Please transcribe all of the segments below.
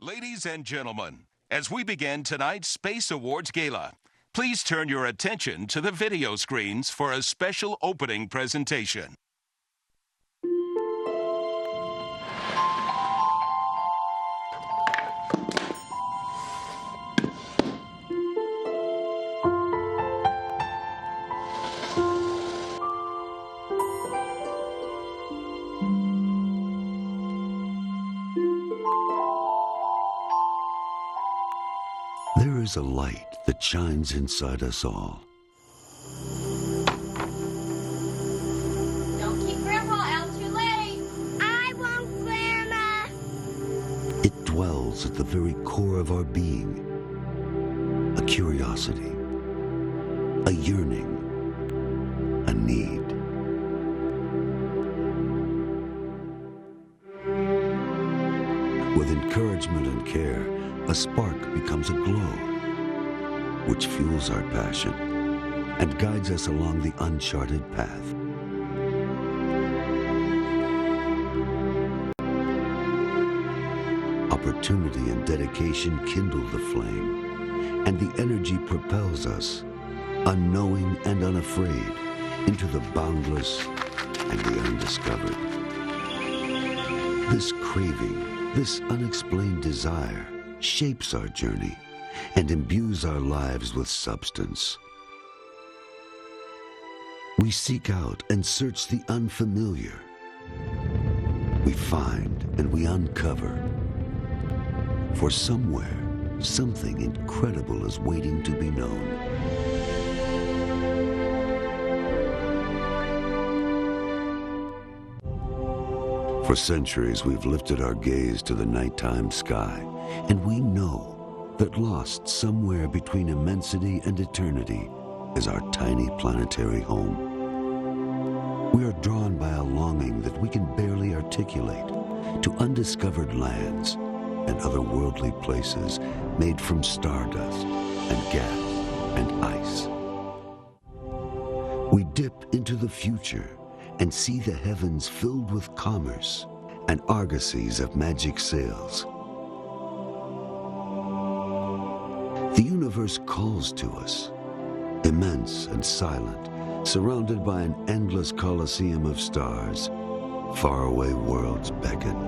Ladies and gentlemen, as we begin tonight's Space Awards Gala, please turn your attention to the video screens for a special opening presentation. There is a light that shines inside us all. Don't keep Grandpa out too late. I won't, Grandma. It dwells at the very core of our being. A curiosity, a yearning, a need. With encouragement and care, a spark becomes a glow, which fuels our passion and guides us along the uncharted path. Opportunity and dedication kindle the flame, and the energy propels us, unknowing and unafraid, into the boundless and the undiscovered. This craving, this unexplained desire, shapes our journey and imbues our lives with substance. We seek out and search the unfamiliar. We find and we uncover. For somewhere, something incredible is waiting to be known. For centuries, we've lifted our gaze to the nighttime sky, and we know that lost somewhere between immensity and eternity is our tiny planetary home. We are drawn by a longing that we can barely articulate to undiscovered lands and otherworldly places made from stardust and gas and ice. We dip into the future and see the heavens filled with commerce and argosies of magic sails. The universe calls to us, immense and silent, surrounded by an endless coliseum of stars. Faraway worlds beckon.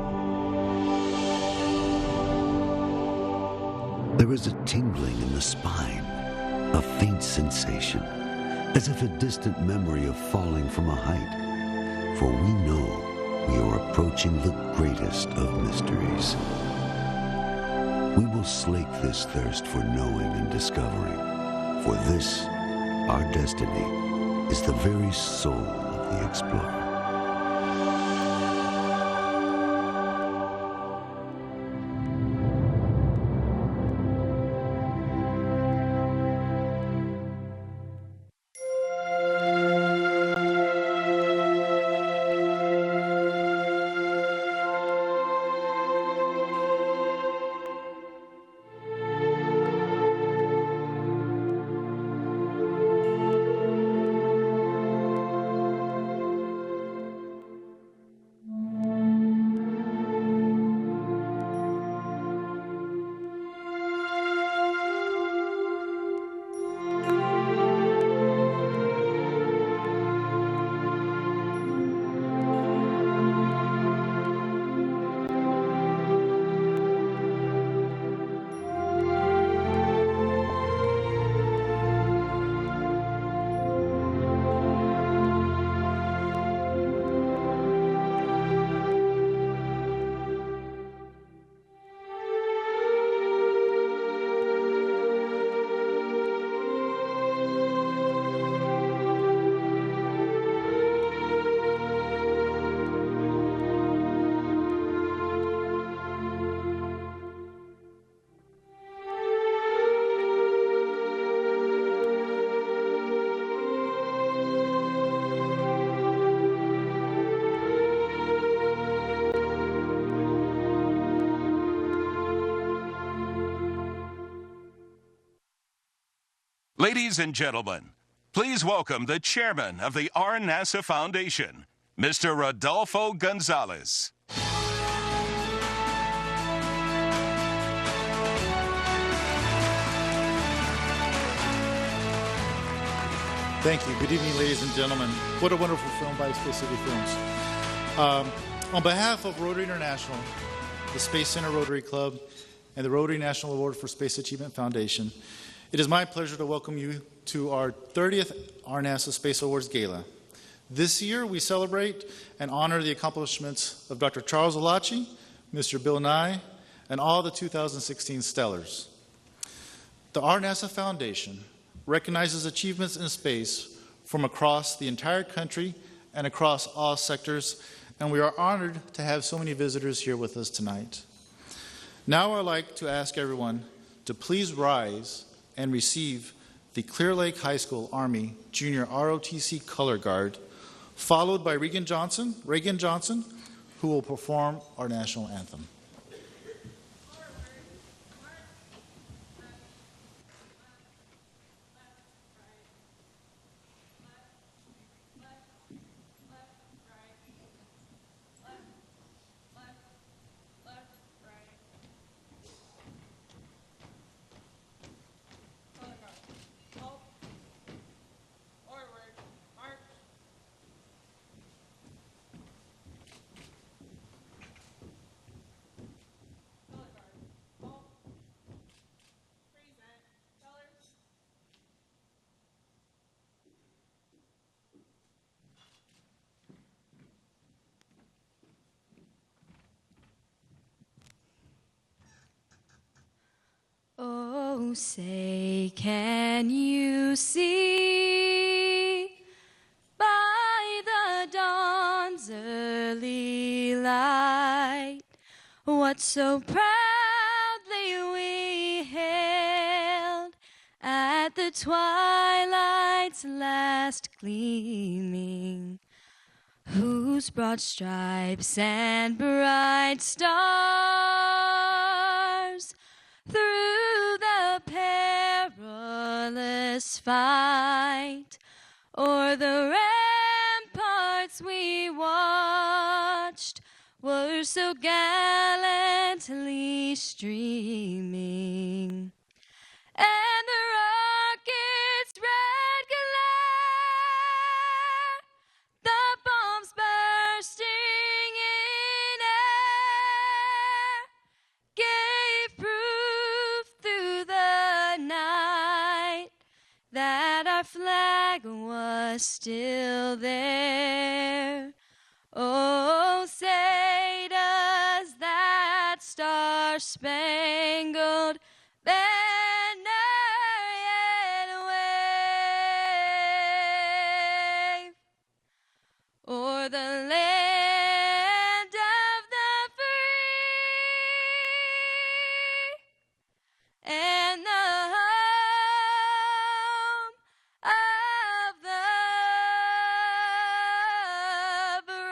There is a tingling in the spine, a faint sensation, as if a distant memory of falling from a height. For we know we are approaching the greatest of mysteries. We will slake this thirst for knowing and discovering, for this, our destiny, is the very soul of the explorer. Ladies and gentlemen, please welcome the chairman of the RNASA Foundation, Mr. Rodolfo Gonzalez. Thank you. Good evening, ladies and gentlemen. What a wonderful film by Space City Films. On behalf of Rotary International, the Space Center Rotary Club, and the Rotary National Award for Space Achievement Foundation, it is my pleasure to welcome you to our 30th RNASA Space Awards Gala. This year, we celebrate and honor the accomplishments of Dr. Charles Elachi, Mr. Bill Nye, and all the 2016 Stellars. The RNASA Foundation recognizes achievements in space from across the entire country and across all sectors, and we are honored to have so many visitors here with us tonight. Now I'd like to ask everyone to please rise and receive the Clear Lake High School Army Junior ROTC Color Guard, followed by Reagan Johnson, who will perform our national anthem. Oh, say, can you see by the dawn's early light what so proudly we hailed at the twilight's last gleaming, whose broad stripes and bright stars through the perilous fight o'er the ramparts we watched were so gallantly streaming, and the rocket's red glare, the bombs bursting in air, gave proof through the night that our flag was still there. Oh, say does that star-spangled banner yet wave o'er the land of the free and the home of the brave.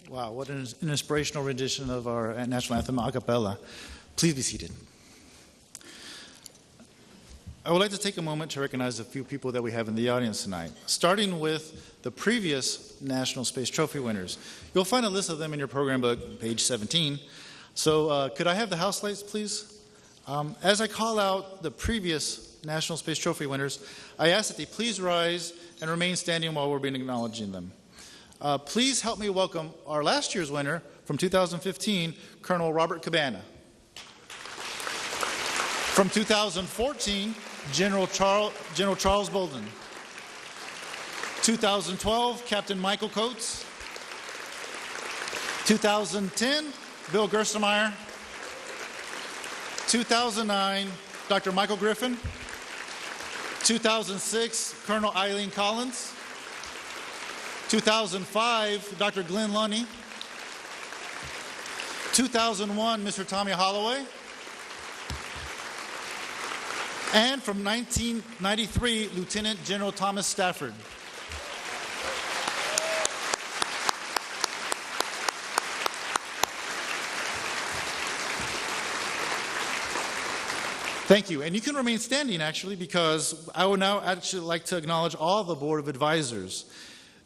Wow, what an inspirational rendition of our national anthem a cappella. Please be seated. I would like to take a moment to recognize a few people that we have in the audience tonight, starting with the previous National Space Trophy winners. You'll find a list of them in your program book, page 17. So could I have the house lights, please? As I call out the previous National Space Trophy winners, I ask that they please rise and remain standing while we're being acknowledging them. Please help me welcome our last year's winner from 2015, Colonel Robert Cabana. From 2014, General Charles Bolden. 2012, Captain Michael Coates. 2010, Bill Gerstemeyer. 2009, Dr. Michael Griffin. 2006, Colonel Eileen Collins. 2005, Dr. Glenn Lunny. 2001, Mr. Tommy Holloway. And from 1993, Lieutenant General Thomas Stafford. Thank you. And you can remain standing, actually, because I would now actually like to acknowledge all the Board of Advisors.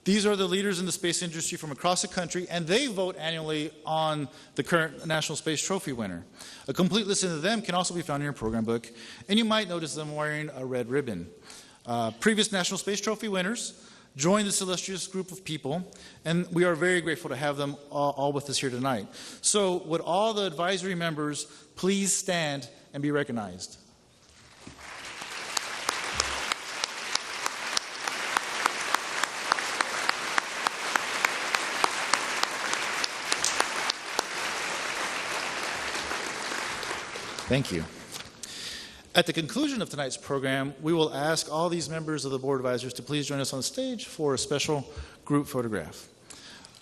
These are the leaders in the space industry from across the country, and they vote annually on the current National Space Trophy winner. A complete list of them can also be found in your program book, and you might notice them wearing a red ribbon. Previous National Space Trophy winners join this illustrious group of people, and we are very grateful to have them all with us here tonight. So would all the advisory members please stand and be recognized? Thank you. At the conclusion of tonight's program, we will ask all these members of the Board of Advisors to please join us on stage for a special group photograph.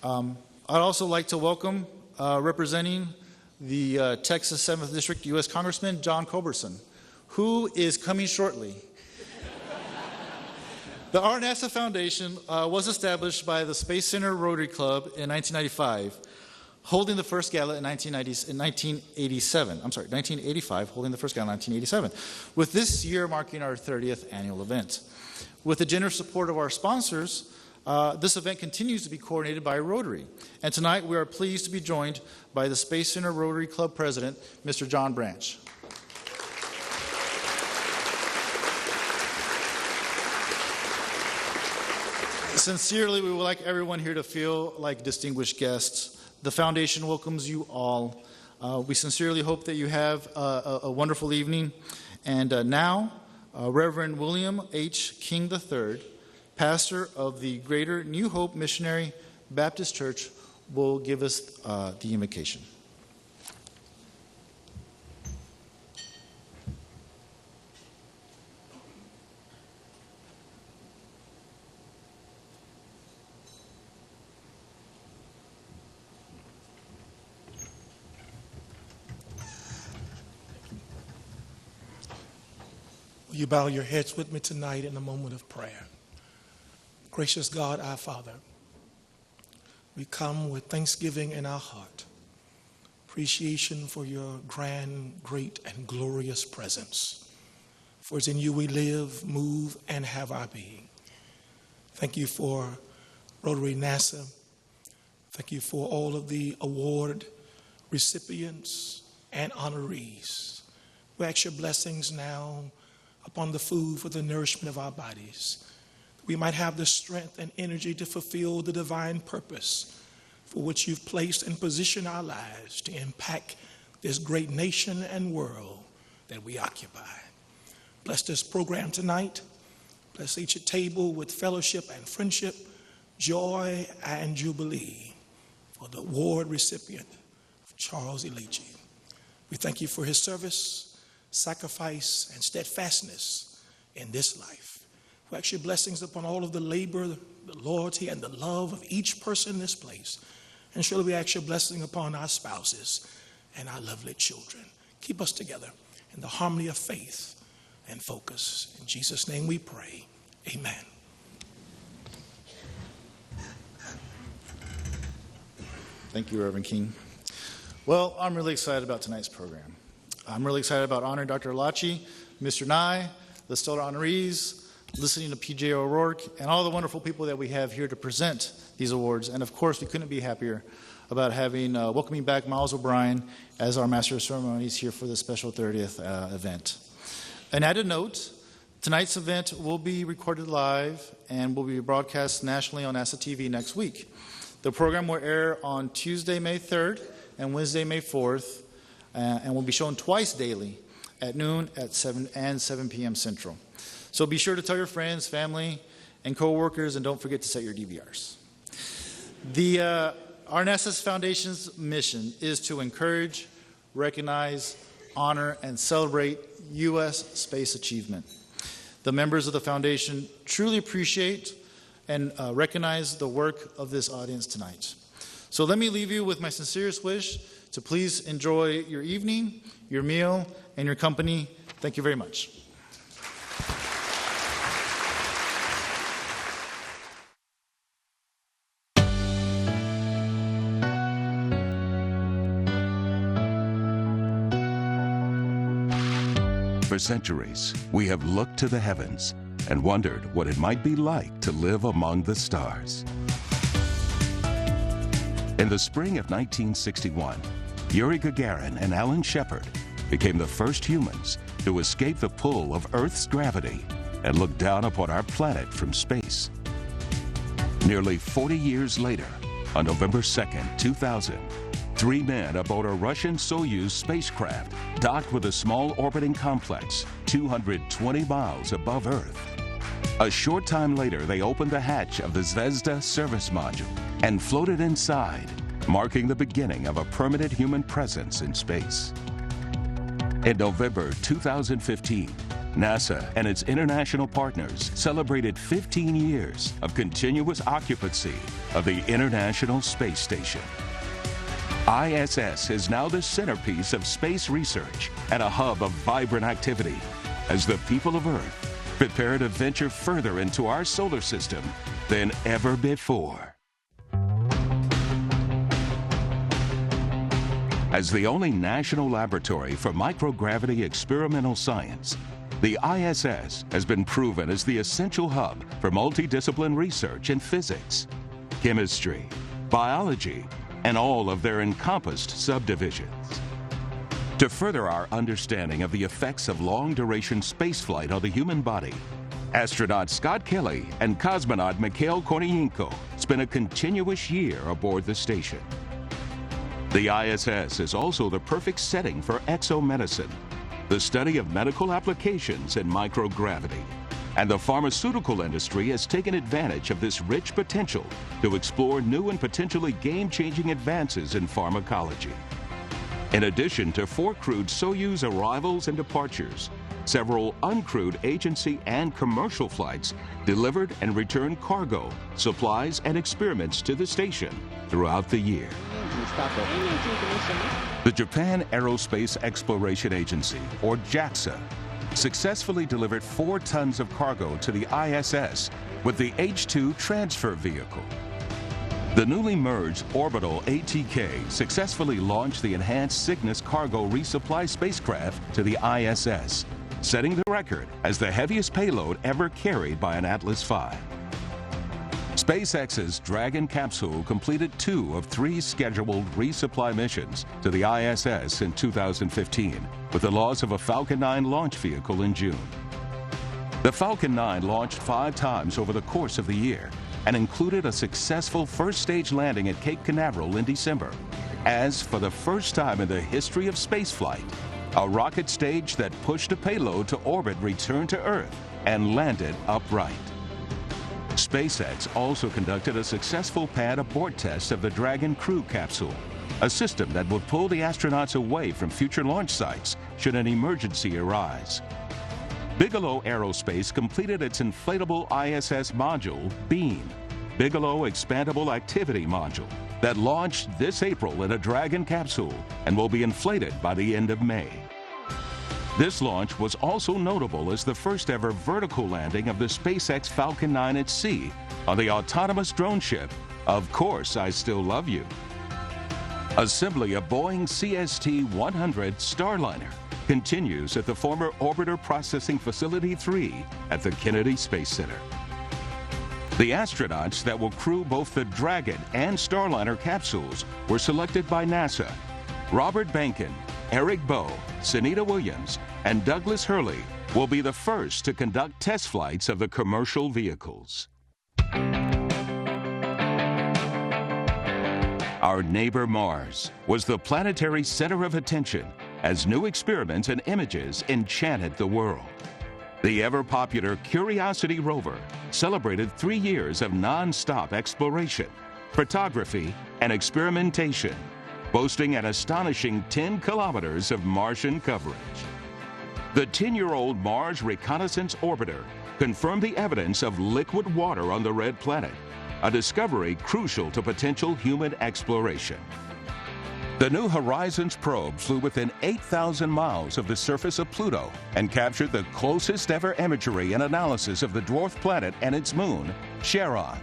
I'd also like to welcome, representing the Texas 7th District U.S. Congressman John Culberson, who is coming shortly. The RNASA Foundation was established by the Space Center Rotary Club in 1995, holding the first gala in 1985, holding the first gala in 1987, with this year marking our 30th annual event. With the generous support of our sponsors, this event continues to be coordinated by Rotary. And tonight we are pleased to be joined by the Space Center Rotary Club President, Mr. John Branch. Sincerely, we would like everyone here to feel like distinguished guests. The Foundation welcomes you all. We sincerely hope that you have a wonderful evening. And now, Reverend William H. King III, pastor of the Greater New Hope Missionary Baptist Church, will give us the invocation. Will you bow your heads with me tonight in a moment of prayer? Gracious God, our Father, we come with thanksgiving in our heart, appreciation for your grand, great, and glorious presence. For it's in you we live, move, and have our being. Thank you for Rotary NASA. Thank you for all of the award recipients and honorees. We ask your blessings now upon the food for the nourishment of our bodies. We might have the strength and energy to fulfill the divine purpose for which you've placed and positioned our lives to impact this great nation and world that we occupy. Bless this program tonight. Bless each table with fellowship and friendship, joy and jubilee for the award recipient, Charles Elachi. We thank you for his service, sacrifice, and steadfastness in this life. We ask your blessings upon all of the labor, the loyalty, and the love of each person in this place. And surely we ask your blessing upon our spouses and our lovely children. Keep us together in the harmony of faith and focus. In Jesus' name we pray. Amen. Thank you, Reverend King. Well, I'm really excited about tonight's program. I'm really excited about honoring Dr. Elachi, Mr. Nye, the stellar honorees, listening to PJ O'Rourke, and all the wonderful people that we have here to present these awards. And of course, we couldn't be happier about having welcoming back Miles O'Brien as our Master of Ceremonies here for the special 30th event. An added note, tonight's event will be recorded live and will be broadcast nationally on NASA TV next week. The program will air on Tuesday, May 3rd and Wednesday, May 4th, and will be shown twice daily at noon at 7 p.m. Central. So be sure to tell your friends, family, and co-workers, and don't forget to set your DVRs. The RNASA Foundation's mission is to encourage, recognize, honor, and celebrate U.S. space achievement. The members of the Foundation truly appreciate and recognize the work of this audience tonight. So let me leave you with my sincerest wish to please enjoy your evening, your meal, and your company. Thank you very much. For centuries, we have looked to the heavens and wondered what it might be like to live among the stars. In the spring of 1961, Yuri Gagarin and Alan Shepard became the first humans to escape the pull of Earth's gravity and look down upon our planet from space. Nearly 40 years later, on November 2nd, 2000, 3 men aboard a Russian Soyuz spacecraft docked with a small orbiting complex 220 miles above Earth. A short time later, they opened the hatch of the Zvezda service module and floated inside, marking the beginning of a permanent human presence in space. In November 2015, NASA and its international partners celebrated 15 years of continuous occupancy of the International Space Station. ISS is now the centerpiece of space research and a hub of vibrant activity as the people of Earth prepare to venture further into our solar system than ever before. As the only national laboratory for microgravity experimental science, the ISS has been proven as the essential hub for multidiscipline research in physics, chemistry, biology, and all of their encompassed subdivisions. To further our understanding of the effects of long-duration spaceflight on the human body, astronaut Scott Kelly and cosmonaut Mikhail Kornienko spent a continuous year aboard the station. The ISS is also the perfect setting for exomedicine, the study of medical applications in microgravity. And the pharmaceutical industry has taken advantage of this rich potential to explore new and potentially game-changing advances in pharmacology. In addition to 4 crewed Soyuz arrivals and departures, several uncrewed agency and commercial flights delivered and returned cargo, supplies, and experiments to the station throughout the year. The Japan Aerospace Exploration Agency, or JAXA, successfully delivered 4 tons of cargo to the ISS with the H-2 transfer vehicle. The newly merged Orbital ATK successfully launched the enhanced Cygnus cargo resupply spacecraft to the ISS, setting the record as the heaviest payload ever carried by an Atlas V. SpaceX's Dragon capsule completed 2 of 3 scheduled resupply missions to the ISS in 2015, with the loss of a Falcon 9 launch vehicle in June. The Falcon 9 launched 5 times over the course of the year and included a successful first-stage landing at Cape Canaveral in December, as for the first time in the history of spaceflight, a rocket stage that pushed a payload to orbit returned to Earth and landed upright. SpaceX also conducted a successful pad abort test of the Dragon crew capsule, a system that would pull the astronauts away from future launch sites should an emergency arise. Bigelow Aerospace completed its inflatable ISS module, Beam, Bigelow Expandable Activity Module, that launched this April in a Dragon capsule and will be inflated by the end of May. This launch was also notable as the first ever vertical landing of the SpaceX Falcon 9 at sea on the autonomous drone ship, Of Course I Still Love You. Assembly of Boeing CST-100 Starliner continues at the former Orbiter Processing Facility 3 at the Kennedy Space Center. The astronauts that will crew both the Dragon and Starliner capsules were selected by NASA. Robert Bankin, Eric Bowe, Sunita Williams, and Douglas Hurley will be the first to conduct test flights of the commercial vehicles. Our neighbor Mars was the planetary center of attention as new experiments and images enchanted the world. The ever-popular Curiosity rover celebrated 3 years of non-stop exploration, photography, and experimentation, boasting an astonishing 10 kilometers of Martian coverage. The 10-year-old Mars Reconnaissance Orbiter confirmed the evidence of liquid water on the red planet, a discovery crucial to potential human exploration. The New Horizons probe flew within 8,000 miles of the surface of Pluto and captured the closest ever imagery and analysis of the dwarf planet and its moon, Charon.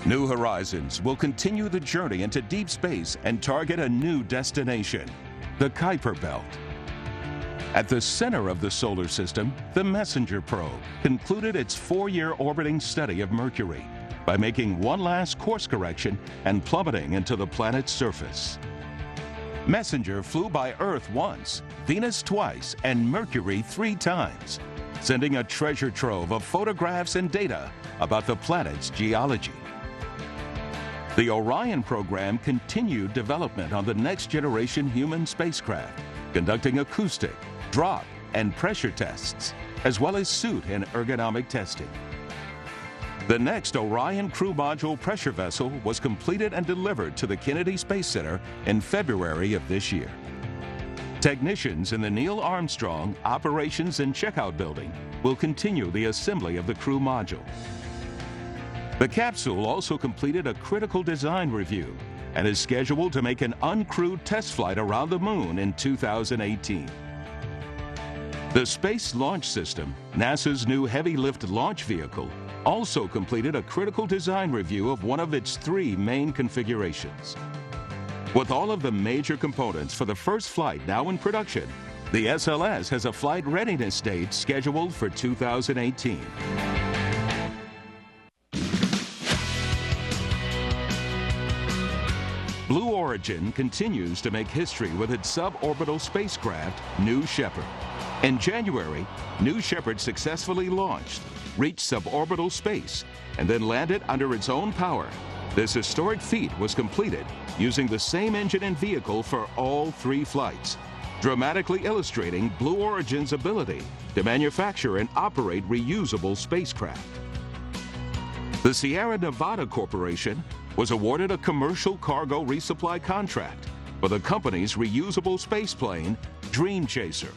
New Horizons will continue the journey into deep space and target a new destination, the Kuiper Belt. At the center of the solar system, the MESSENGER probe concluded its 4-year orbiting study of Mercury by making one last course correction and plummeting into the planet's surface. MESSENGER flew by Earth once, Venus twice, and Mercury 3 times, sending a treasure trove of photographs and data about the planet's geology. The Orion program continued development on the next generation human spacecraft, conducting acoustic, drop, and pressure tests, as well as suit and ergonomic testing. The next Orion Crew Module pressure vessel was completed and delivered to the Kennedy Space Center in February of this year. Technicians in the Neil Armstrong Operations and Checkout Building will continue the assembly of the crew module. The capsule also completed a critical design review and is scheduled to make an uncrewed test flight around the moon in 2018. The Space Launch System, NASA's new heavy lift launch vehicle, also completed a critical design review of one of its 3 main configurations. With all of the major components for the first flight now in production, the SLS has a flight readiness date scheduled for 2018. Blue Origin continues to make history with its suborbital spacecraft, New Shepard. In January, New Shepard successfully launched, reached suborbital space, and then landed under its own power. This historic feat was completed using the same engine and vehicle for all 3 flights, dramatically illustrating Blue Origin's ability to manufacture and operate reusable spacecraft. The Sierra Nevada Corporation was awarded a commercial cargo resupply contract for the company's reusable spaceplane, Dream Chaser.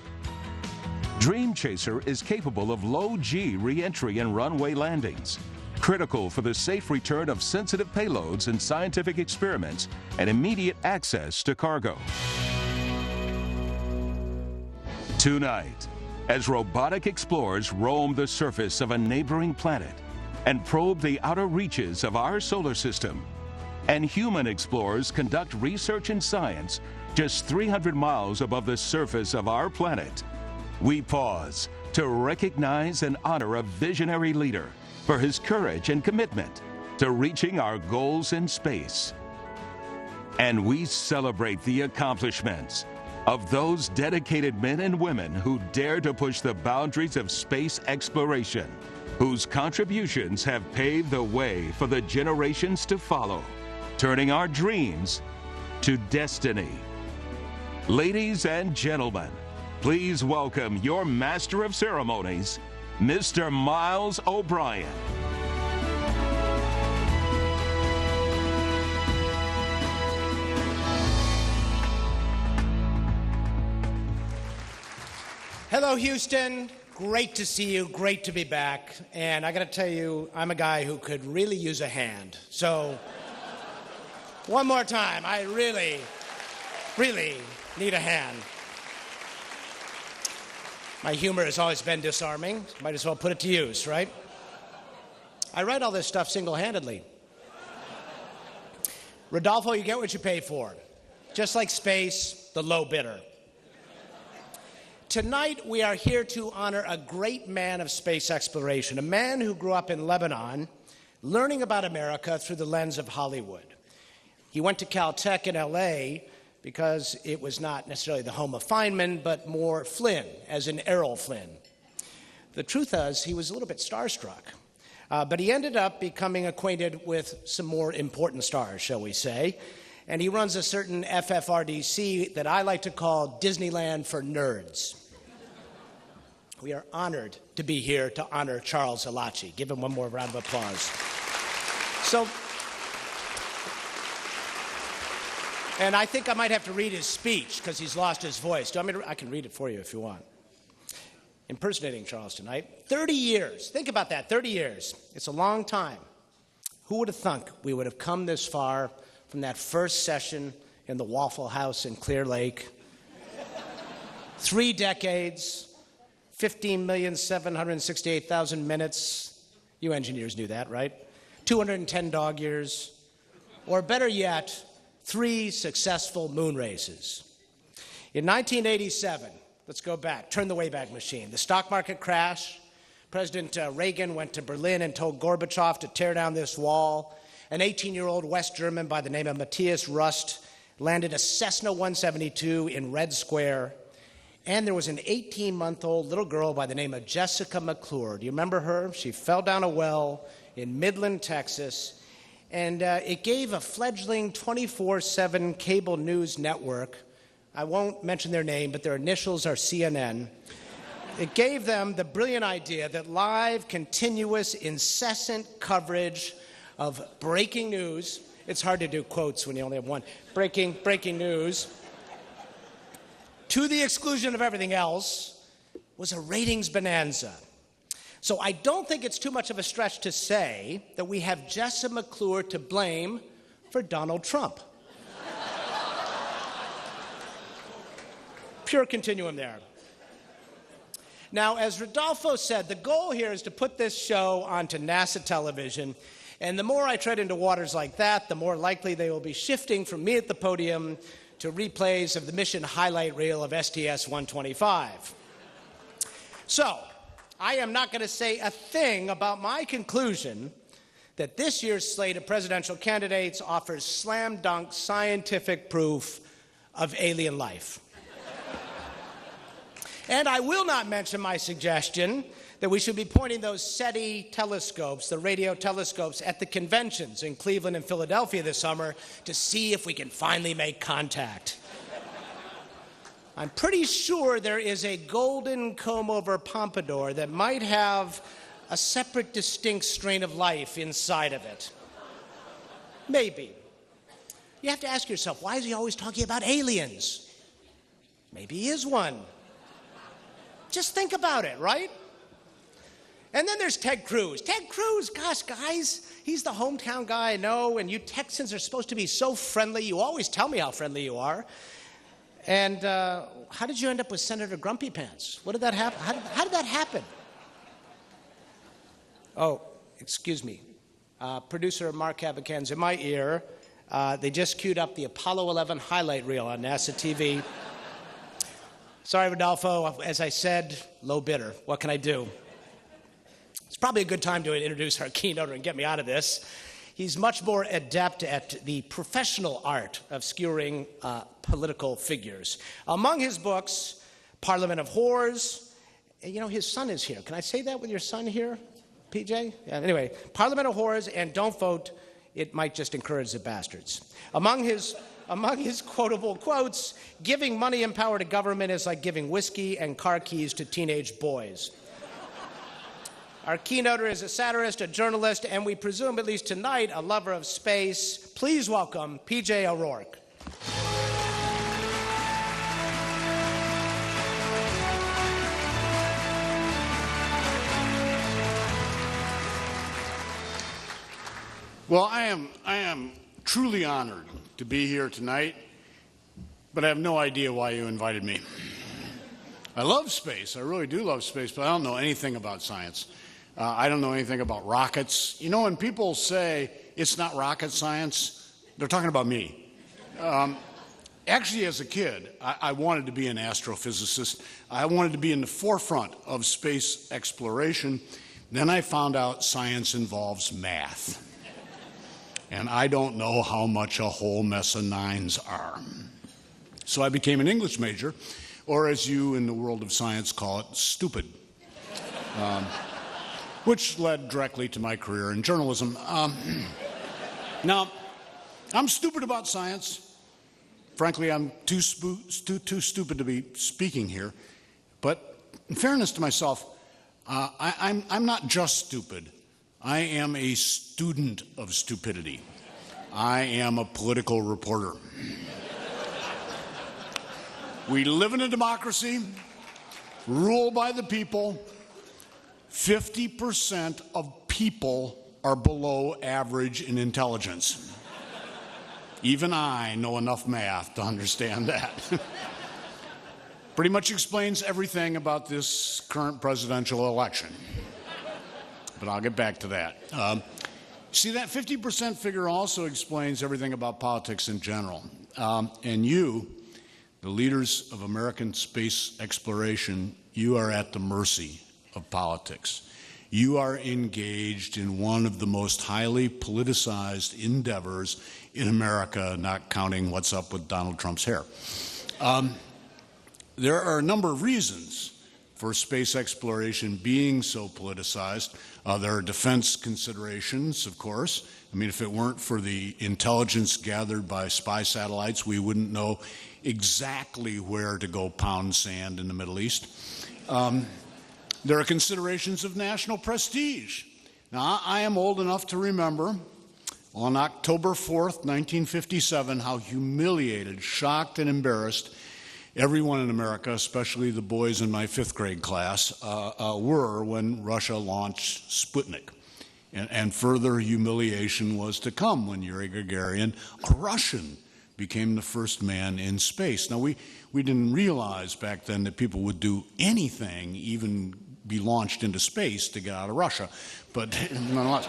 Dream Chaser is capable of low-G re-entry and runway landings, critical for the safe return of sensitive payloads and scientific experiments and immediate access to cargo. Tonight, as robotic explorers roam the surface of a neighboring planet and probe the outer reaches of our solar system, and human explorers conduct research and science just 300 miles above the surface of our planet, we pause to recognize and honor a visionary leader for his courage and commitment to reaching our goals in space. And we celebrate the accomplishments of those dedicated men and women who dare to push the boundaries of space exploration, whose contributions have paved the way for the generations to follow, turning our dreams to destiny. Ladies and gentlemen, please welcome your Master of Ceremonies, Mr. Miles O'Brien. Hello, Houston. Great to see you. Great to be back. And I got to tell you, I'm a guy who could really use a hand. So, one more time, I really, really need a hand. My humor has always been disarming. Might as well put it to use, right? I write all this stuff single-handedly. Rodolfo, you get what you pay for. Just like space, the low bidder. Tonight, we are here to honor a great man of space exploration, a man who grew up in Lebanon, learning about America through the lens of Hollywood. He went to Caltech in LA because it was not necessarily the home of Feynman, but more Flynn, as in Errol Flynn. The truth is, he was a little bit starstruck, but he ended up becoming acquainted with some more important stars, shall we say, and he runs a certain FFRDC that I like to call Disneyland for nerds. We are honored to be here to honor Charles Elachi. Give him one more round of applause. So, and I think I might have to read his speech because he's lost his voice. Do you want me to? I can read it for you if you want. Impersonating Charles tonight. 30 years. Think about that, 30 years. It's a long time. Who would have thunk we would have come this far from that first session in the Waffle House in Clear Lake? 3 decades. 15,768,000 minutes. You engineers knew that, right? 210 dog years. Or better yet, 3 successful moon races. In 1987, Let's go back. Turn the Wayback Machine. The stock market crash. President Reagan went to Berlin and told Gorbachev to tear down this wall. An 18-year-old West German by the name of Matthias Rust landed a Cessna 172 in Red Square. And there was an 18-month-old little girl by the name of Jessica McClure. Do you remember her? She fell down a well in Midland, Texas. And it gave a fledgling 24/7 cable news network, I won't mention their name, but their initials are CNN. It gave them the brilliant idea that live, continuous, incessant coverage of breaking news, it's hard to do quotes when you only have one, breaking news, to the exclusion of everything else, was a ratings bonanza. So I don't think it's too much of a stretch to say that we have Jessica McClure to blame for Donald Trump. Pure continuum there. Now, as Rodolfo said, the goal here is to put this show onto NASA television, and the more I tread into waters like that, the more likely they will be shifting from me at the podium to replays of the mission highlight reel of STS-125. So, I am not going to say a thing about my conclusion that this year's slate of presidential candidates offers slam dunk scientific proof of alien life. And I will not mention my suggestion that we should be pointing those SETI telescopes, the radio telescopes, at the conventions in Cleveland and Philadelphia this summer to see if we can finally make contact. I'm pretty sure there is a golden comb-over pompadour that might have a separate, distinct strain of life inside of it. Maybe. You have to ask yourself, why is he always talking about aliens? Maybe he is one. Just think about it, right? And then there's Ted Cruz. Ted Cruz, gosh, guys, he's the hometown guy I know, and you Texans are supposed to be so friendly. You always tell me how friendly you are. And how did you end up with Senator Grumpy Pants? What did that happen? How did that happen? Oh, excuse me. Producer Mark Cavacan's in my ear. They just queued up the Apollo 11 highlight reel on NASA TV. Sorry, Rodolfo. As I said, low bidder. What can I do? It's probably a good time to introduce our keynoter and get me out of this. He's much more adept at the professional art of skewering political figures. Among his books, Parliament of Whores. You know, his son is here. Can I say that with your son here, PJ? Yeah, anyway, Parliament of Whores and Don't Vote, It Might Just Encourage the Bastards. Among his quotable quotes, giving money and power to government is like giving whiskey and car keys to teenage boys. Our keynoter is a satirist, a journalist, and we presume, at least tonight, a lover of space. Please welcome P.J. O'Rourke. Well, I am truly honored to be here tonight, but I have no idea why you invited me. I love space. I really do love space, but I don't know anything about science. I don't know anything about rockets. You know, when people say it's not rocket science, they're talking about me. Actually, as a kid, I wanted to be an astrophysicist. I wanted to be in the forefront of space exploration. Then I found out science involves math. And I don't know how much a whole mess of nines are. So I became an English major, or as you in the world of science call it, stupid. Which led directly to my career in journalism. Now, I'm stupid about science. Frankly, I'm too stupid to be speaking here. But in fairness to myself, I'm not just stupid. I am a student of stupidity. I am a political reporter. We live in a democracy, ruled by the people. 50% of people are below average in intelligence. Even I know enough math to understand that. Pretty much explains everything about this current presidential election. But I'll get back to that. See, that 50% figure also explains everything about politics in general. And you, the leaders of American space exploration, you are at the mercy of politics. You are engaged in one of the most highly politicized endeavors in America, not counting what's up with Donald Trump's hair. There are a number of reasons for space exploration being so politicized. There are defense considerations, of course. I mean, if it weren't for the intelligence gathered by spy satellites, we wouldn't know exactly where to go pound sand in the Middle East. There are considerations of national prestige. Now, I am old enough to remember on October 4th, 1957, how humiliated, shocked, and embarrassed everyone in America, especially the boys in my 5th grade class, were when Russia launched Sputnik. And further humiliation was to come when Yuri Gagarin, a Russian, became the first man in space. Now, we didn't realize back then that people would do anything, even be launched into space to get out of Russia, but nonetheless.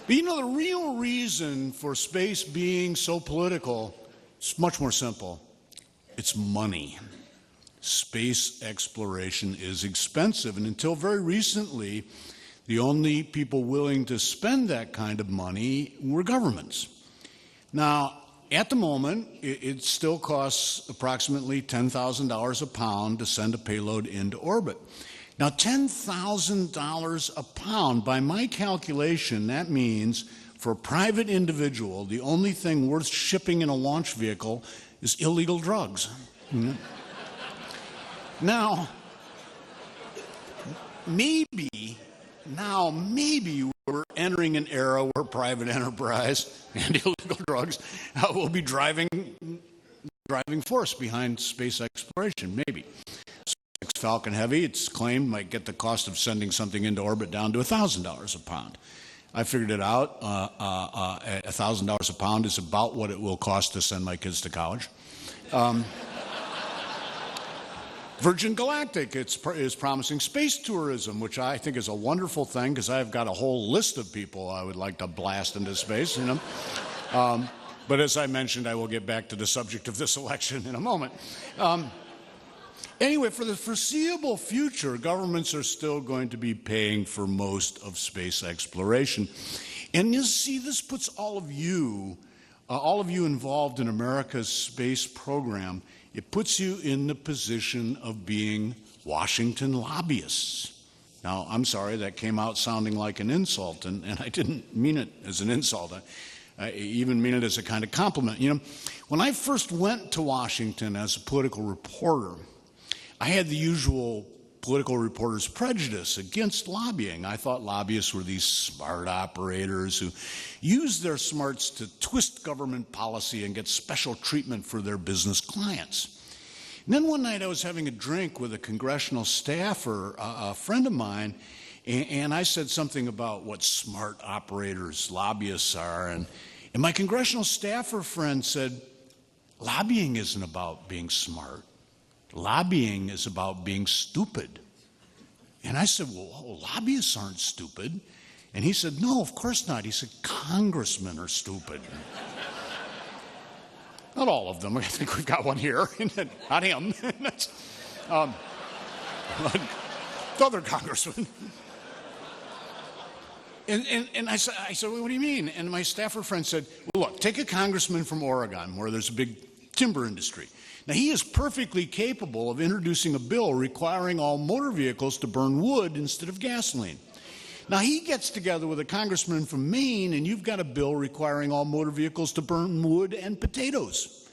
But you know, the real reason for space being so political is much more simple. It's money. Space exploration is expensive, and until very recently, the only people willing to spend that kind of money were governments. Now, at the moment, it still costs approximately $10,000 a pound to send a payload into orbit. Now, $10,000 a pound, by my calculation, that means for a private individual, the only thing worth shipping in a launch vehicle is illegal drugs. Now, maybe we're entering an era where private enterprise and illegal drugs will be driving force behind space exploration, maybe. Falcon Heavy, it's claimed, might get the cost of sending something into orbit down to $1,000 a pound. I figured it out. $1,000 a pound is about what it will cost to send my kids to college. Virgin Galactic is promising space tourism, which I think is a wonderful thing because I've got a whole list of people I would like to blast into space, you know. But as I mentioned, I will get back to the subject of this election in a moment. Anyway, for the foreseeable future, governments are still going to be paying for most of space exploration. And you see, this puts all of you involved in America's space program, it puts you in the position of being Washington lobbyists. Now, I'm sorry, that came out sounding like an insult, and I didn't mean it as an insult. I even mean it as a kind of compliment. You know, when I first went to Washington as a political reporter, I had the usual political reporter's prejudice against lobbying. I thought lobbyists were these smart operators who use their smarts to twist government policy and get special treatment for their business clients. And then one night I was having a drink with a congressional staffer, a friend of mine, and I said something about what smart operators lobbyists are, and my congressional staffer friend said, lobbying isn't about being smart. Lobbying is about being stupid. And I said, well, lobbyists aren't stupid. And he said, no, of course not. He said, congressmen are stupid. Not all of them. I think we've got one here. Not him. Other congressmen. And I said, well, what do you mean? And my staffer friend said, well, look, take a congressman from Oregon where there's a big timber industry. Now, he is perfectly capable of introducing a bill requiring all motor vehicles to burn wood instead of gasoline. Now, he gets together with a congressman from Maine, and you've got a bill requiring all motor vehicles to burn wood and potatoes.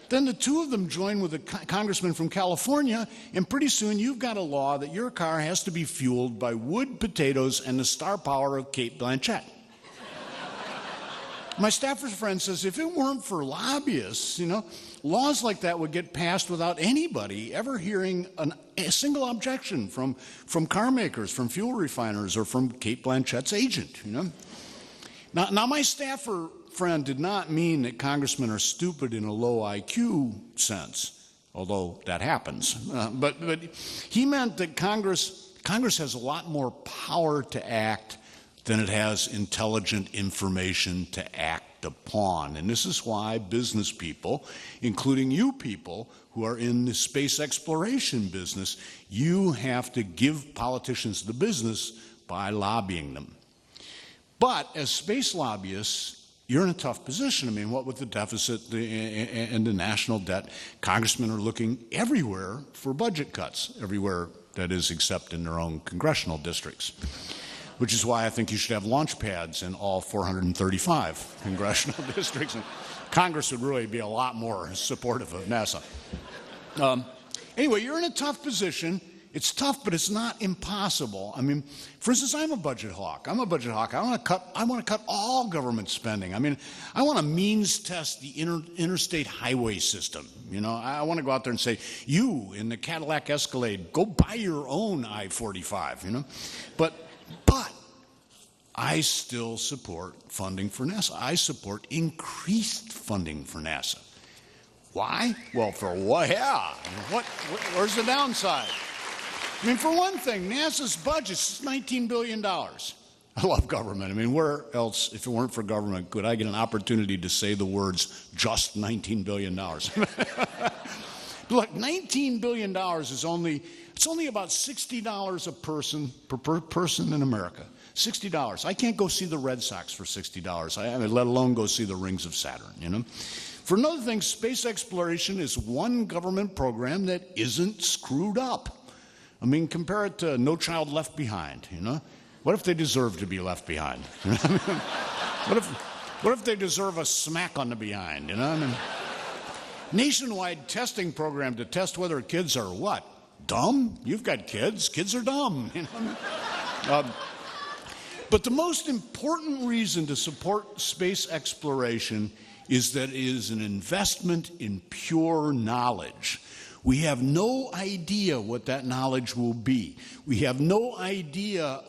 Then the two of them join with a congressman from California, and pretty soon you've got a law that your car has to be fueled by wood, potatoes, and the star power of Cate Blanchett. My staffer's friend says, if it weren't for lobbyists, you know, laws like that would get passed without anybody ever hearing a single objection from car makers, from fuel refiners, or from Cate Blanchett's agent, you know. Now my staffer friend did not mean that congressmen are stupid in a low IQ sense, although that happens. But he meant that Congress has a lot more power to act than it has intelligent information to act to pawn. And this is why business people, including you people who are in the space exploration business, you have to give politicians the business by lobbying them. But as space lobbyists, you're in a tough position. I mean, what with the deficit and the national debt, congressmen are looking everywhere for budget cuts, everywhere that is except in their own congressional districts, which is why I think you should have launch pads in all 435 congressional districts. And Congress would really be a lot more supportive of NASA. Anyway, you're in a tough position. It's tough, but it's not impossible. I mean, for instance, I'm a budget hawk. I want to cut all government spending. I mean, I want to means test the interstate highway system. You know, I want to go out there and say, you in the Cadillac Escalade, go buy your own I-45, you know. But I still support funding for NASA. I support increased funding for NASA. Why? Well, for what? Yeah. Where's the downside? I mean, for one thing, NASA's budget is $19 billion. I love government. I mean, where else, if it weren't for government, could I get an opportunity to say the words, just $19 billion? Look, $19 billion is only about $60 a person per person in America. $60. I can't go see the Red Sox for $60, I mean, let alone go see the rings of Saturn, you know? For another thing, space exploration is one government program that isn't screwed up. I mean, compare it to No Child Left Behind, you know? What if they deserve to be left behind? What if they deserve a smack on the behind, you know? I mean, nationwide testing program to test whether kids are what? Dumb? You've got kids. Kids are dumb, you know? But the most important reason to support space exploration is that it is an investment in pure knowledge. We have no idea what that knowledge will be. We have no idea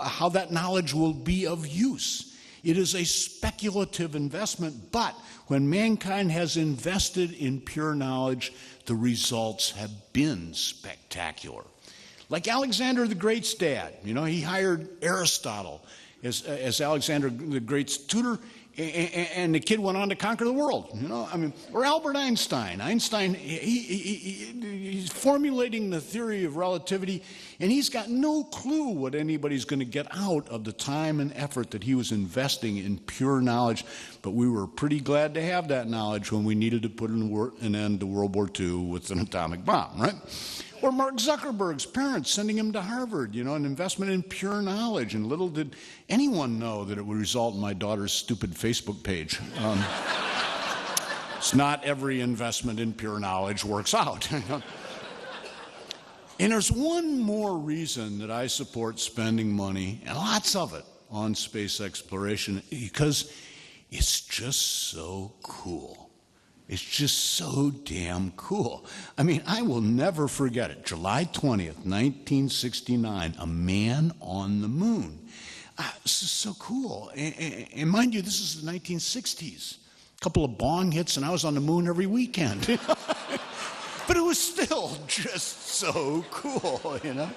how that knowledge will be of use. It is a speculative investment, but when mankind has invested in pure knowledge, the results have been spectacular. Like Alexander the Great's dad, you know, he hired Aristotle as Alexander the Great's tutor, and the kid went on to conquer the world, you know. I mean, or Albert Einstein. He's formulating the theory of relativity, and he's got no clue what anybody's going to get out of the time and effort that he was investing in pure knowledge. But we were pretty glad to have that knowledge when we needed to put an end to World War II with an atomic bomb, right? Or Mark Zuckerberg's parents sending him to Harvard, you know, an investment in pure knowledge. And little did anyone know that it would result in my daughter's stupid Facebook page. It's not every investment in pure knowledge works out. And there's one more reason that I support spending money, and lots of it, on space exploration, because it's just so cool. It's just so damn cool. I mean, I will never forget it. July 20th, 1969, a man on the moon. This is so cool. And mind you, this is the 1960s. A couple of bong hits, and I was on the moon every weekend. But it was still just so cool, you know.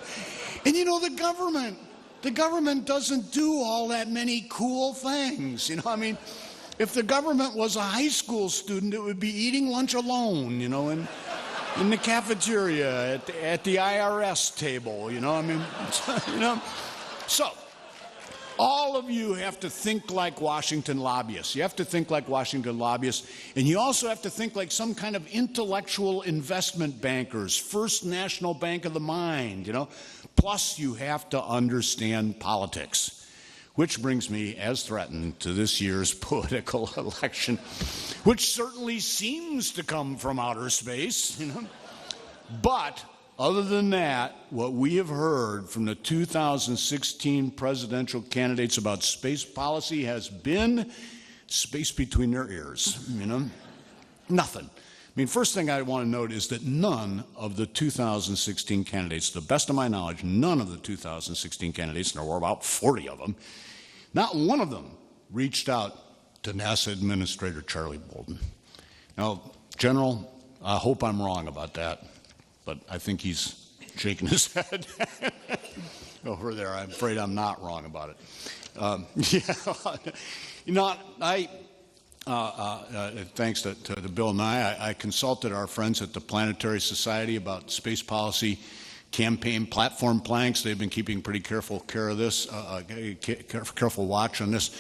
And you know, the government doesn't do all that many cool things, you know. I mean, if the government was a high school student, it would be eating lunch alone, you know, in the cafeteria, at the IRS table, you know, I mean, you know. So, all of you have to think like Washington lobbyists. You have to think like Washington lobbyists, and you also have to think like some kind of intellectual investment bankers, First National Bank of the Mind, you know. Plus, you have to understand politics. Which brings me, as threatened, to this year's political election, which certainly seems to come from outer space, you know. But other than that, what we have heard from the 2016 presidential candidates about space policy has been space between their ears, you know. Nothing. I mean, first thing I want to note is that none of the 2016 candidates, to the best of my knowledge, none of the 2016 candidates, and there were about 40 of them, not one of them reached out to NASA Administrator Charlie Bolden. Now, General, I hope I'm wrong about that, but I think he's shaking his head over there. I'm afraid I'm not wrong about it. Yeah, you know, thanks to Bill Nye, I consulted our friends at the Planetary Society about space policy campaign platform planks. They've been keeping pretty careful care of this, careful watch on this.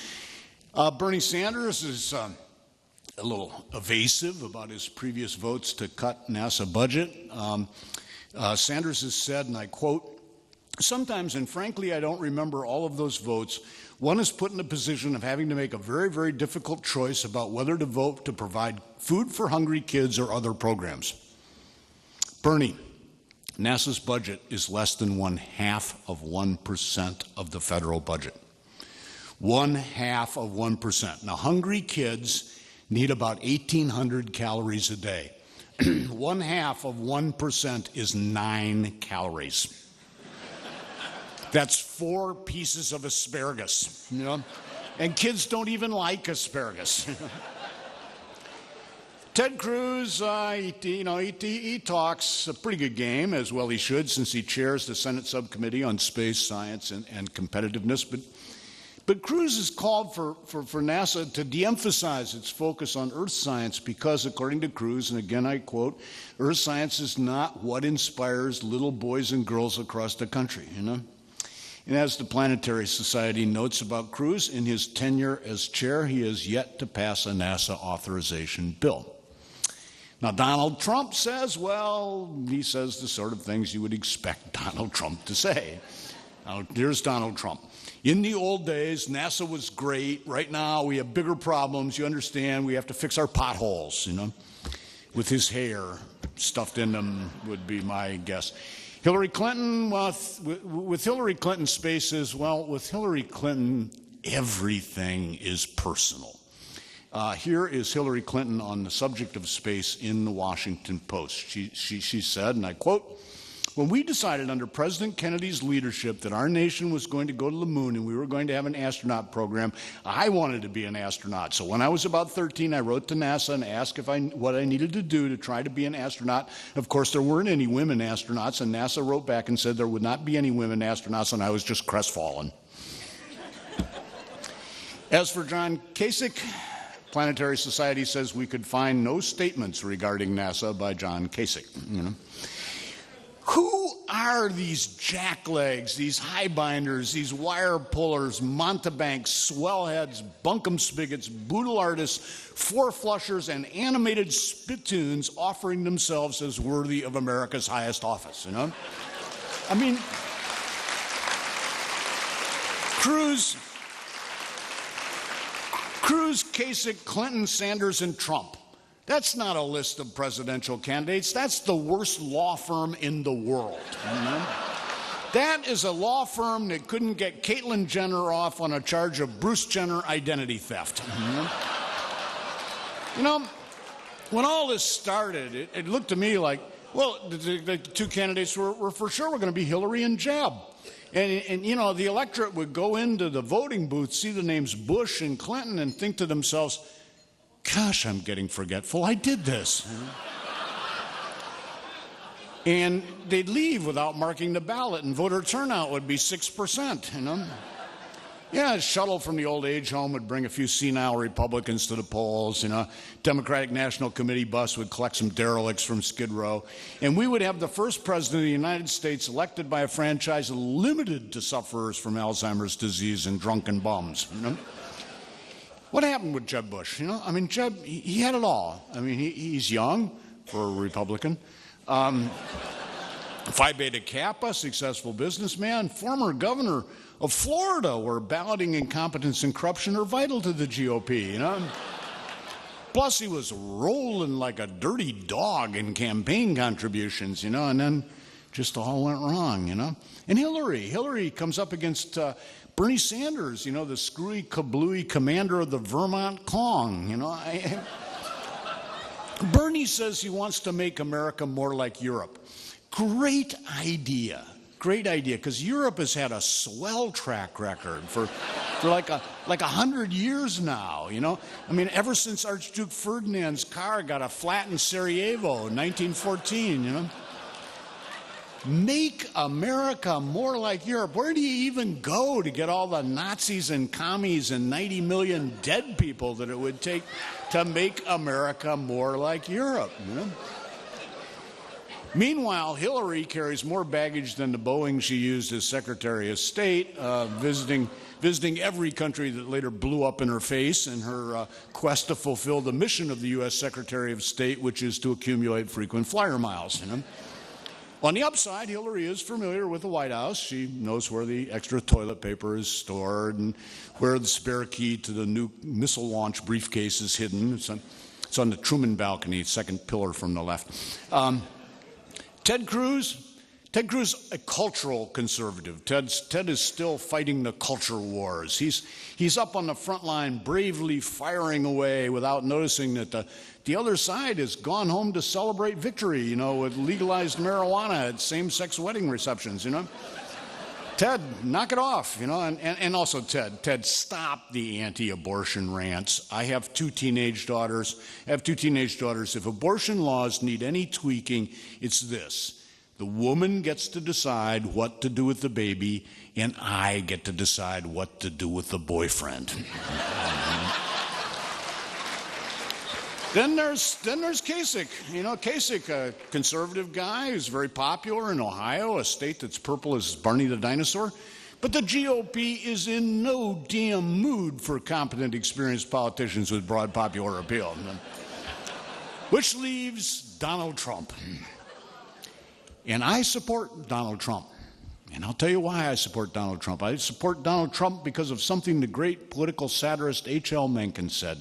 Bernie Sanders is a little evasive about his previous votes to cut NASA budget. Sanders has said, and I quote, "Sometimes, and frankly, I don't remember all of those votes, one is put in a position of having to make a very, very difficult choice about whether to vote to provide food for hungry kids or other programs." Bernie, NASA's budget is less than 0.5% of the federal budget. 0.5%. Now, hungry kids need about 1,800 calories a day. 0.5% is 9 calories. That's 4 pieces of asparagus, you know? And kids don't even like asparagus. Ted Cruz, he talks a pretty good game, as well he should, since he chairs the Senate Subcommittee on Space, Science, and Competitiveness. But Cruz has called for NASA to de-emphasize its focus on Earth science because, according to Cruz, and again I quote, "Earth science is not what inspires little boys and girls across the country," you know? And as the Planetary Society notes about Cruz, in his tenure as chair, he has yet to pass a NASA authorization bill. Now, Donald Trump says, well, he says the sort of things you would expect Donald Trump to say. Now, here's Donald Trump. "In the old days, NASA was great. Right now, we have bigger problems. You understand, we have to fix our potholes," you know, with his hair stuffed in them would be my guess. Hillary Clinton, with Hillary Clinton spaces, well, with Hillary Clinton, everything is personal. Here is Hillary Clinton on the subject of space in the Washington Post. She said, and I quote, "When we decided under President Kennedy's leadership that our nation was going to go to the moon and we were going to have an astronaut program, I wanted to be an astronaut. So when I was about 13, I wrote to NASA and asked what I needed to do to try to be an astronaut. Of course, there weren't any women astronauts, and NASA wrote back and said there would not be any women astronauts, and I was just crestfallen." As for John Kasich, Planetary Society says we could find no statements regarding NASA by John Kasich. You know? Who are these jacklegs, these highbinders, these wire pullers, mountebanks, swellheads, bunkum spigots, boodle artists, four-flushers, and animated spittoons offering themselves as worthy of America's highest office, you know? I mean, Cruz, Kasich, Clinton, Sanders, and Trump. That's not a list of presidential candidates. That's the worst law firm in the world. You know? That is a law firm that couldn't get Caitlyn Jenner off on a charge of Bruce Jenner identity theft. You know, when all this started, it looked to me like, well, the two candidates were for sure were going to be Hillary and Jeb. And, you know, the electorate would go into the voting booth, see the names Bush and Clinton, and think to themselves, gosh, I'm getting forgetful. I did this. And they'd leave without marking the ballot, and voter turnout would be 6%, you know? Yeah, a shuttle from the old age home would bring a few senile Republicans to the polls, you know. Democratic National Committee bus would collect some derelicts from Skid Row, and we would have the first president of the United States elected by a franchise limited to sufferers from Alzheimer's disease and drunken bums, you know. What happened with Jeb Bush? You know, I mean, Jeb, he had it all. I mean, he's young for a Republican. Phi Beta Kappa, successful businessman, former governor of Florida, where balloting incompetence and corruption are vital to the GOP, you know. Plus, he was rolling like a dirty dog in campaign contributions, you know, and then just all went wrong, you know. And Hillary comes up against Bernie Sanders, you know, the screwy, kablooey commander of the Vermont Kong, you know. Bernie says he wants to make America more like Europe. Great idea, because Europe has had a swell track record for like 100 years now, you know. I mean, ever since Archduke Ferdinand's car got a flat in Sarajevo in 1914, you know. Make America more like Europe. Where do you even go to get all the Nazis and commies and 90 million dead people that it would take to make America more like Europe? You know? Meanwhile, Hillary carries more baggage than the Boeing she used as Secretary of State, visiting every country that later blew up in her face in her quest to fulfill the mission of the U.S. Secretary of State, which is to accumulate frequent flyer miles. You know? On the upside, Hillary is familiar with the White House. She knows where the extra toilet paper is stored and where the spare key to the new missile launch briefcase is hidden. It's on the Truman balcony, second pillar from the left. Ted Cruz, a cultural conservative. Ted is still fighting the culture wars. He's up on the front line, bravely firing away without noticing that the other side has gone home to celebrate victory, you know, with legalized marijuana at same-sex wedding receptions, you know. Ted, knock it off, you know, and also Ted, stop the anti-abortion rants. I have two teenage daughters. If abortion laws need any tweaking, it's this. The woman gets to decide what to do with the baby, and I get to decide what to do with the boyfriend. Then there's Kasich. You know, Kasich, a conservative guy who's very popular in Ohio, a state that's purple as Barney the dinosaur. But the GOP is in no damn mood for competent, experienced politicians with broad popular appeal. Which leaves Donald Trump. And I support Donald Trump. And I'll tell you why I support Donald Trump. I support Donald Trump because of something the great political satirist H.L. Mencken said.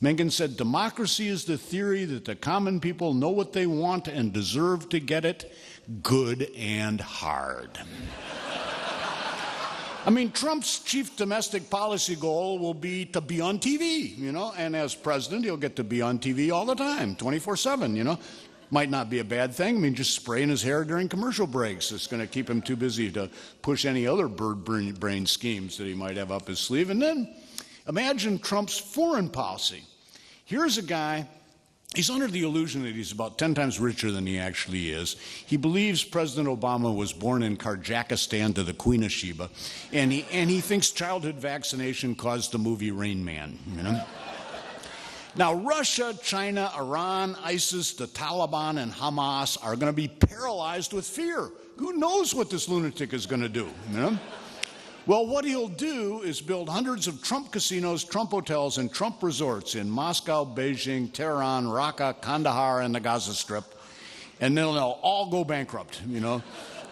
Mencken said, democracy is the theory that the common people know what they want and deserve to get it, good and hard. I mean, Trump's chief domestic policy goal will be to be on TV, you know, and as president, he'll get to be on TV all the time, 24/7, you know. Might not be a bad thing. I mean, just spraying his hair during commercial breaks. It's going to keep him too busy to push any other bird brain schemes that he might have up his sleeve. And then imagine Trump's foreign policy. Here's a guy, he's under the illusion that he's about 10 times richer than he actually is. He believes President Obama was born in Kazakhstan to the Queen of Sheba, and he thinks childhood vaccination caused the movie Rain Man, you know? Now, Russia, China, Iran, ISIS, the Taliban, and Hamas are going to be paralyzed with fear. Who knows what this lunatic is going to do, you know? Well, what he'll do is build hundreds of Trump casinos, Trump hotels, and Trump resorts in Moscow, Beijing, Tehran, Raqqa, Kandahar, and the Gaza Strip. And then they'll all go bankrupt, you know,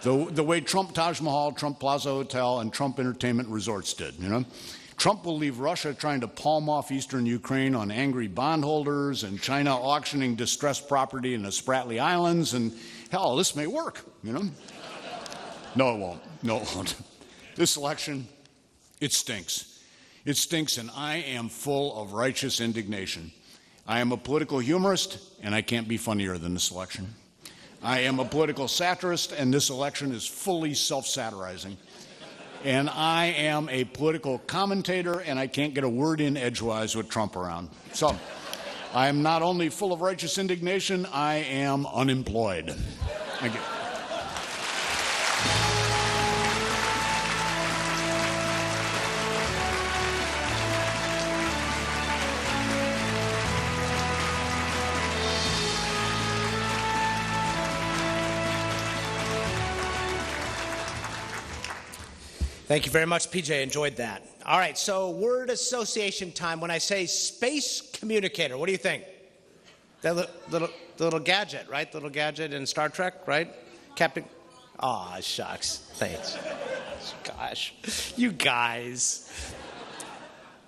the way Trump Taj Mahal, Trump Plaza Hotel, and Trump Entertainment Resorts did, you know. Trump will leave Russia trying to palm off eastern Ukraine on angry bondholders and China auctioning distressed property in the Spratly Islands. And hell, this may work, you know. No, it won't. No, it won't. This election, it stinks. It stinks, and I am full of righteous indignation. I am a political humorist, and I can't be funnier than this election. I am a political satirist, and this election is fully self-satirizing. And I am a political commentator, and I can't get a word in edgewise with Trump around. So I am not only full of righteous indignation, I am unemployed. Thank you. Thank you very much, PJ. Enjoyed that. All right, so word association time. When I say space communicator, what do you think? That little gadget, right? The little gadget in Star Trek, right? Captain. Aw, shucks. Thanks. Gosh, you guys.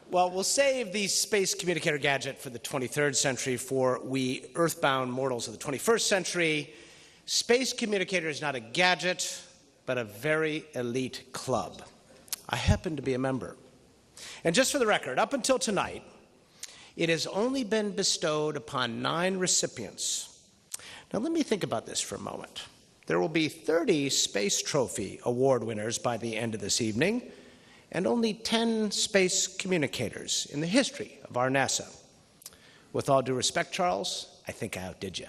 Well, we'll save the space communicator gadget for the 23rd century for we earthbound mortals of the 21st century. Space communicator is not a gadget, but a very elite club. I happen to be a member. And just for the record, up until tonight, it has only been bestowed upon 9 recipients. Now let me think about this for a moment. There will be 30 Space Trophy Award winners by the end of this evening, and only 10 space communicators in the history of our NASA. With all due respect, Charles, I think I outdid you.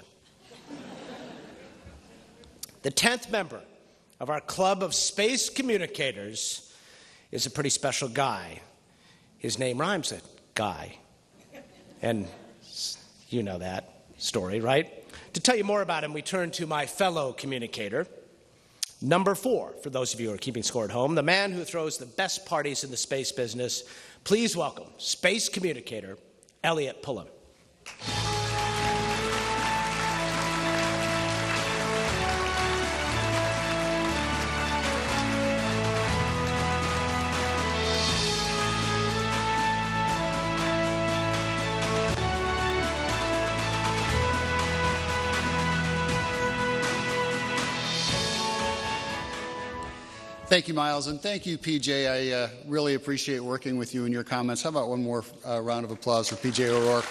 The 10th member of our club of space communicators is a pretty special guy. His name rhymes with Guy. And you know that story, right? To tell you more about him, we turn to my fellow communicator. Number 4, for those of you who are keeping score at home, the man who throws the best parties in the space business. Please welcome space communicator Elliot Pullum. Thank you, Miles, and thank you, PJ. I really appreciate working with you and your comments. How about one more round of applause for PJ O'Rourke?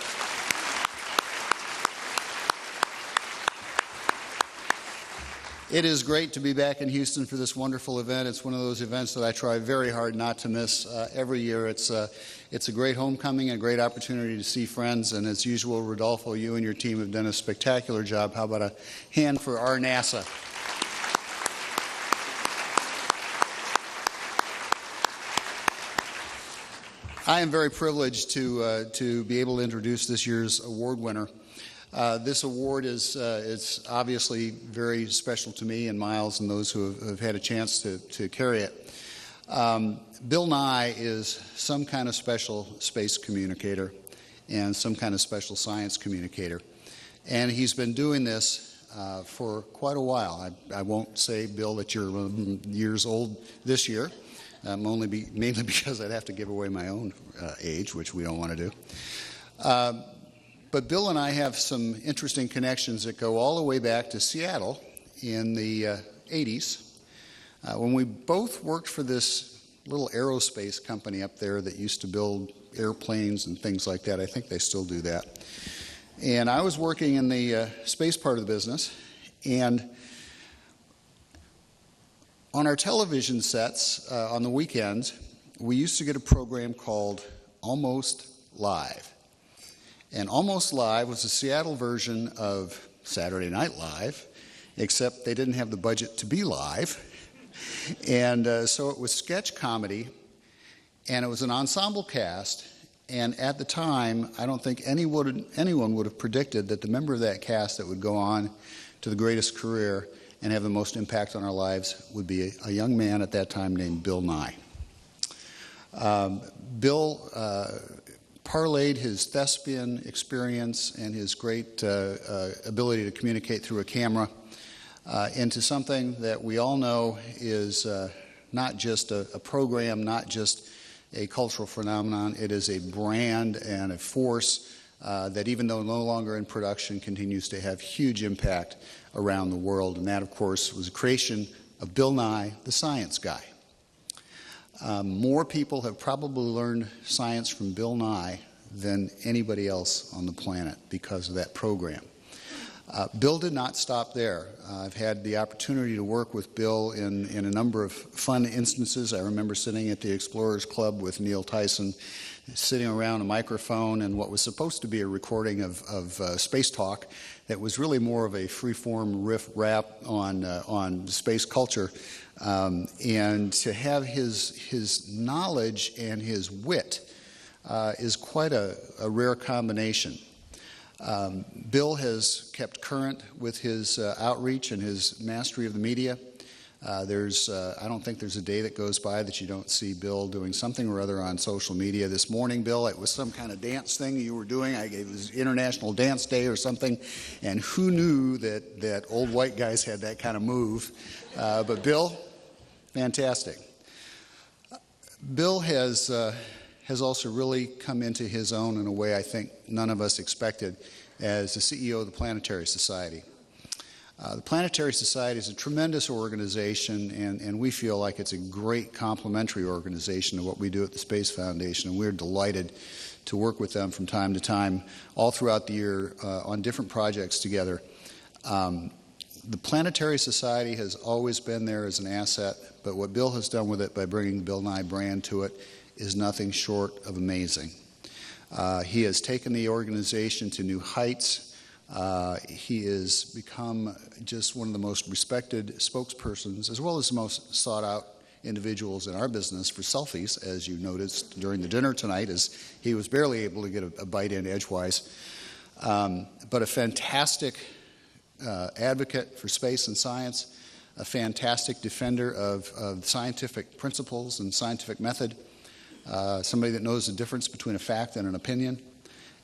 It is great to be back in Houston for this wonderful event. It's one of those events that I try very hard not to miss every year. It's a great homecoming, a great opportunity to see friends, and as usual, Rodolfo, you and your team have done a spectacular job. How about a hand for RNASA? I am very privileged to be able to introduce this year's award winner. This award is it's obviously very special to me and Miles and those who have had a chance to carry it. Bill Nye is some kind of special space communicator and some kind of special science communicator. And he's been doing this for quite a while. I won't say, Bill, that you're years old this year. Mainly because I'd have to give away my own age, which we don't want to do. But Bill and I have some interesting connections that go all the way back to Seattle in the 80s, when we both worked for this little aerospace company up there that used to build airplanes and things like that. I think they still do that. And I was working in the space part of the business, and on our television sets on the weekends, we used to get a program called Almost Live. And Almost Live was a Seattle version of Saturday Night Live, except they didn't have the budget to be live. And so it was sketch comedy, and it was an ensemble cast. And at the time, I don't think anyone would have predicted that the member of that cast that would go on to the greatest career and have the most impact on our lives would be a young man at that time named Bill Nye. Bill parlayed his thespian experience and his great ability to communicate through a camera into something that we all know is not just a program, not just a cultural phenomenon. It is a brand and a force that, even though no longer in production, continues to have huge impact around the world. And that, of course, was a creation of Bill Nye, the science guy. More people have probably learned science from Bill Nye than anybody else on the planet because of that program. Bill did not stop there. I've had the opportunity to work with Bill in a number of fun instances. I remember sitting at the Explorers Club with Neil Tyson, sitting around a microphone and what was supposed to be a recording of Space Talk that was really more of a free-form riff rap on space culture. And to have his knowledge and his wit is quite a rare combination. Bill has kept current with his outreach and his mastery of the media. I don't think there's a day that goes by that you don't see Bill doing something or other on social media. This morning, Bill, it was some kind of dance thing you were doing. It was International Dance Day or something, and who knew that old white guys had that kind of move? But Bill, fantastic. Bill has also really come into his own in a way I think none of us expected as the CEO of the Planetary Society. The Planetary Society is a tremendous organization, and we feel like it's a great complementary organization to what we do at the Space Foundation, and we're delighted to work with them from time to time all throughout the year on different projects together. The Planetary Society has always been there as an asset, but what Bill has done with it by bringing the Bill Nye brand to it is nothing short of amazing. He has taken the organization to new heights. He has become just one of the most respected spokespersons, as well as the most sought-out individuals in our business for selfies, as you noticed during the dinner tonight, as he was barely able to get a bite in edgewise. But a fantastic advocate for space and science, a fantastic defender of scientific principles and scientific method, somebody that knows the difference between a fact and an opinion,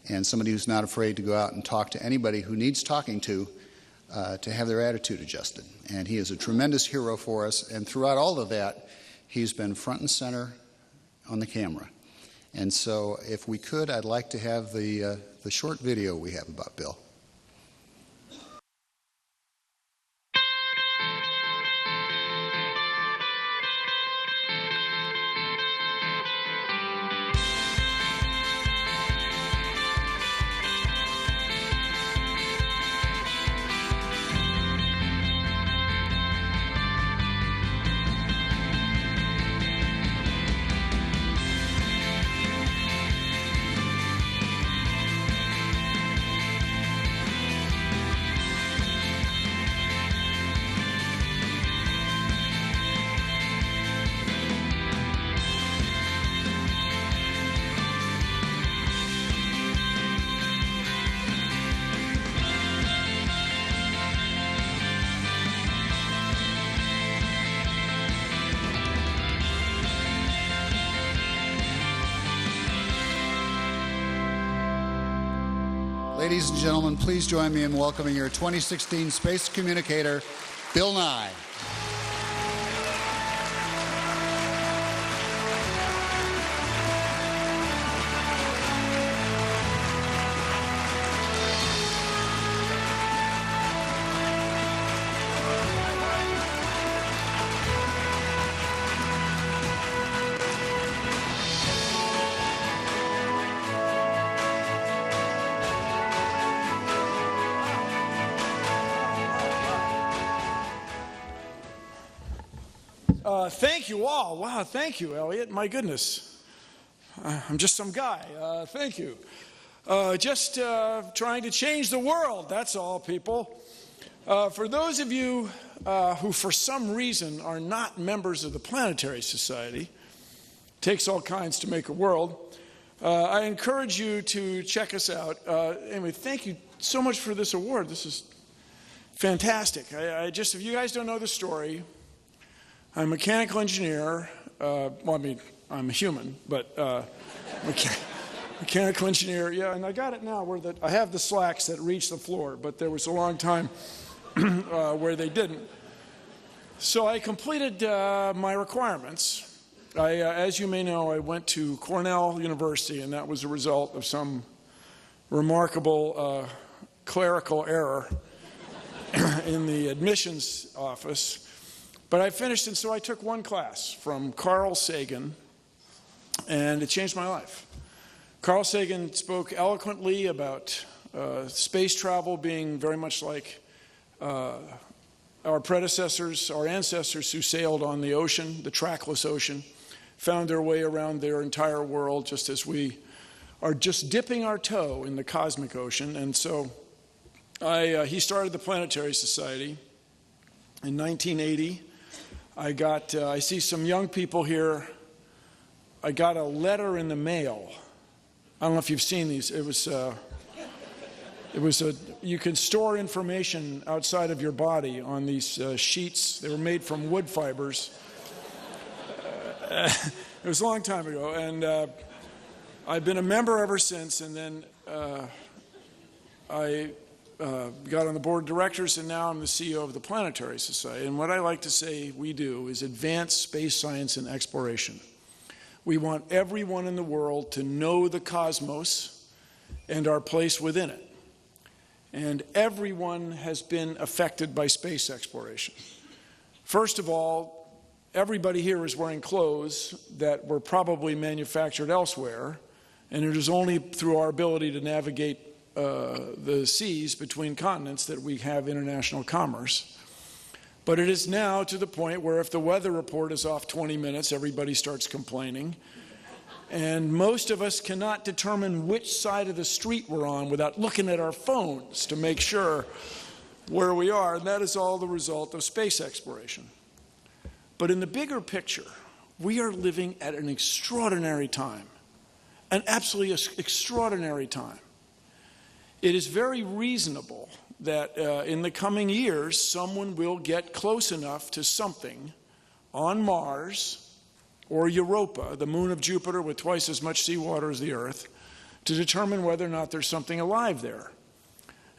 and somebody who's not afraid to go out and talk to anybody who needs talking to have their attitude adjusted. And he is a tremendous hero for us, and throughout all of that, he's been front and center on the camera. And so if we could, I'd like to have the short video we have about Bill. Ladies and gentlemen, please join me in welcoming your 2016 Space Communicator, Bill Nye. Thank you all. Wow, thank you, Elliot. My goodness. I'm just some guy. Thank you. Just trying to change the world, that's all, people. For those of you who for some reason are not members of the Planetary Society, takes all kinds to make a world, I encourage you to check us out. Anyway, thank you so much for this award. This is fantastic. If you guys don't know the story, I'm a mechanical engineer. Well, I mean, I'm a human, but mechanical engineer. Yeah, and I got it now where I have the slacks that reach the floor, but there was a long time where they didn't. So I completed my requirements. As you may know, I went to Cornell University, and that was a result of some remarkable clerical error in the admissions office. But I finished, and so I took one class from Carl Sagan, and it changed my life. Carl Sagan spoke eloquently about space travel being very much like our predecessors, our ancestors who sailed on the ocean, the trackless ocean, found their way around their entire world just as we are just dipping our toe in the cosmic ocean. And so he started the Planetary Society in 1980. I see some young people here. I got a letter in the mail. I don't know if you've seen these. You can store information outside of your body on these sheets. They were made from wood fibers. It was a long time ago, and I've been a member ever since, and then I got on the board of directors, and now I'm the CEO of the Planetary Society. And what I like to say we do is advance space science and exploration. We want everyone in the world to know the cosmos and our place within it. And everyone has been affected by space exploration. First of all, everybody here is wearing clothes that were probably manufactured elsewhere, and it is only through our ability to navigate the seas between continents that we have international commerce. But it is now to the point where if the weather report is off 20 minutes, everybody starts complaining. And most of us cannot determine which side of the street we're on without looking at our phones to make sure where we are. And that is all the result of space exploration. But in the bigger picture, we are living at an extraordinary time, an absolutely extraordinary time. It is very reasonable that in the coming years, someone will get close enough to something on Mars or Europa, the moon of Jupiter with twice as much seawater as the Earth, to determine whether or not there's something alive there.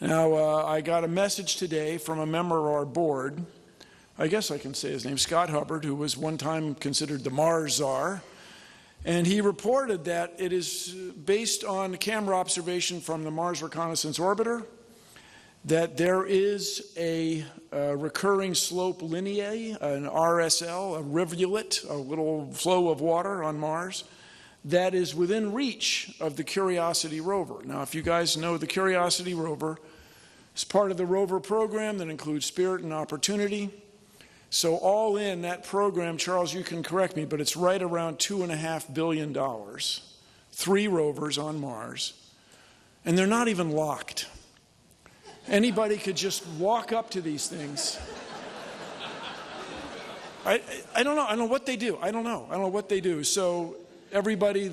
Now, I got a message today from a member of our board, I guess I can say his name, Scott Hubbard, who was one time considered the Mars czar, and he reported that it is based on camera observation from the Mars Reconnaissance Orbiter that there is a recurring slope lineae, an RSL, a rivulet, a little flow of water on Mars, that is within reach of the Curiosity rover. Now, if you guys know the Curiosity rover, it's part of the rover program that includes Spirit and Opportunity. So all in that program, Charles, you can correct me, but it's right around $2.5 billion, 3 rovers on Mars, and they're not even locked. Anybody could just walk up to these things. I don't know. I don't know what they do. I don't know what they do. So everybody,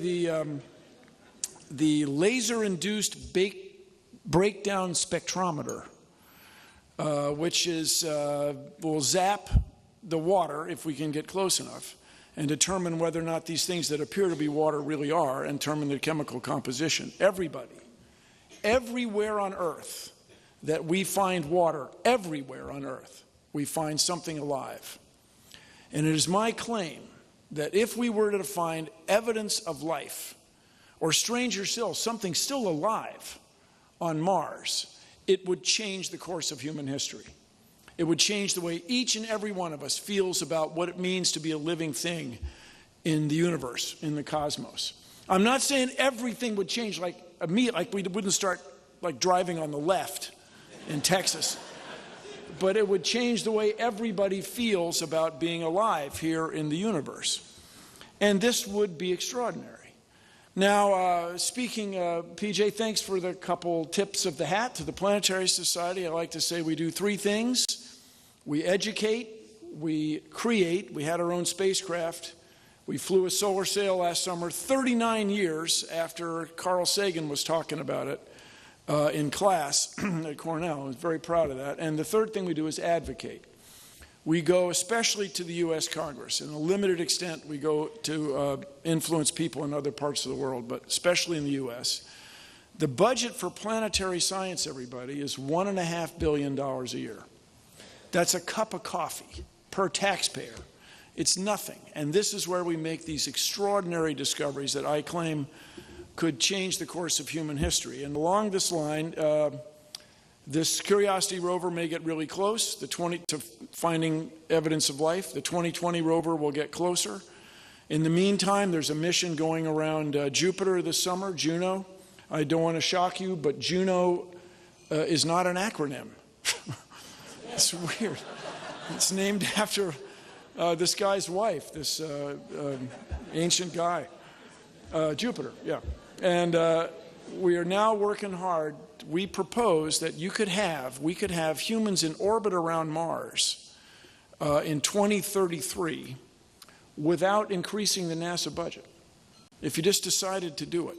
the laser-induced breakdown spectrometer, which is will zap the water if we can get close enough and determine whether or not these things that appear to be water really are and determine their chemical composition. Everybody, everywhere on Earth that we find water, everywhere on Earth, we find something alive. And it is my claim that if we were to find evidence of life, or stranger still, something still alive on Mars, it would change the course of human history. It would change the way each and every one of us feels about what it means to be a living thing in the universe, in the cosmos. I'm not saying everything would change like immediately, like we wouldn't start like driving on the left in Texas. But it would change the way everybody feels about being alive here in the universe. And this would be extraordinary. Now, speaking, PJ, thanks for the couple tips of the hat to the Planetary Society. I like to say we do 3 things. We educate, we create, we had our own spacecraft. We flew a solar sail last summer, 39 years after Carl Sagan was talking about it. In class at Cornell. I was very proud of that. And the third thing we do is advocate. We go especially to the U.S. Congress. In a limited extent, we go to influence people in other parts of the world, but especially in the U.S. The budget for planetary science, everybody, is $1.5 billion a year. That's a cup of coffee per taxpayer. It's nothing. And this is where we make these extraordinary discoveries that I claim could change the course of human history. And along this line, this Curiosity rover may get really close to finding evidence of life. The 2020 rover will get closer. In the meantime, there's a mission going around Jupiter this summer, Juno. I don't want to shock you, but Juno is not an acronym. It's weird. It's named after this guy's wife, this ancient guy. Jupiter, yeah. And we are now working hard. We propose that we could have humans in orbit around Mars in 2033 without increasing the NASA budget, if you just decided to do it.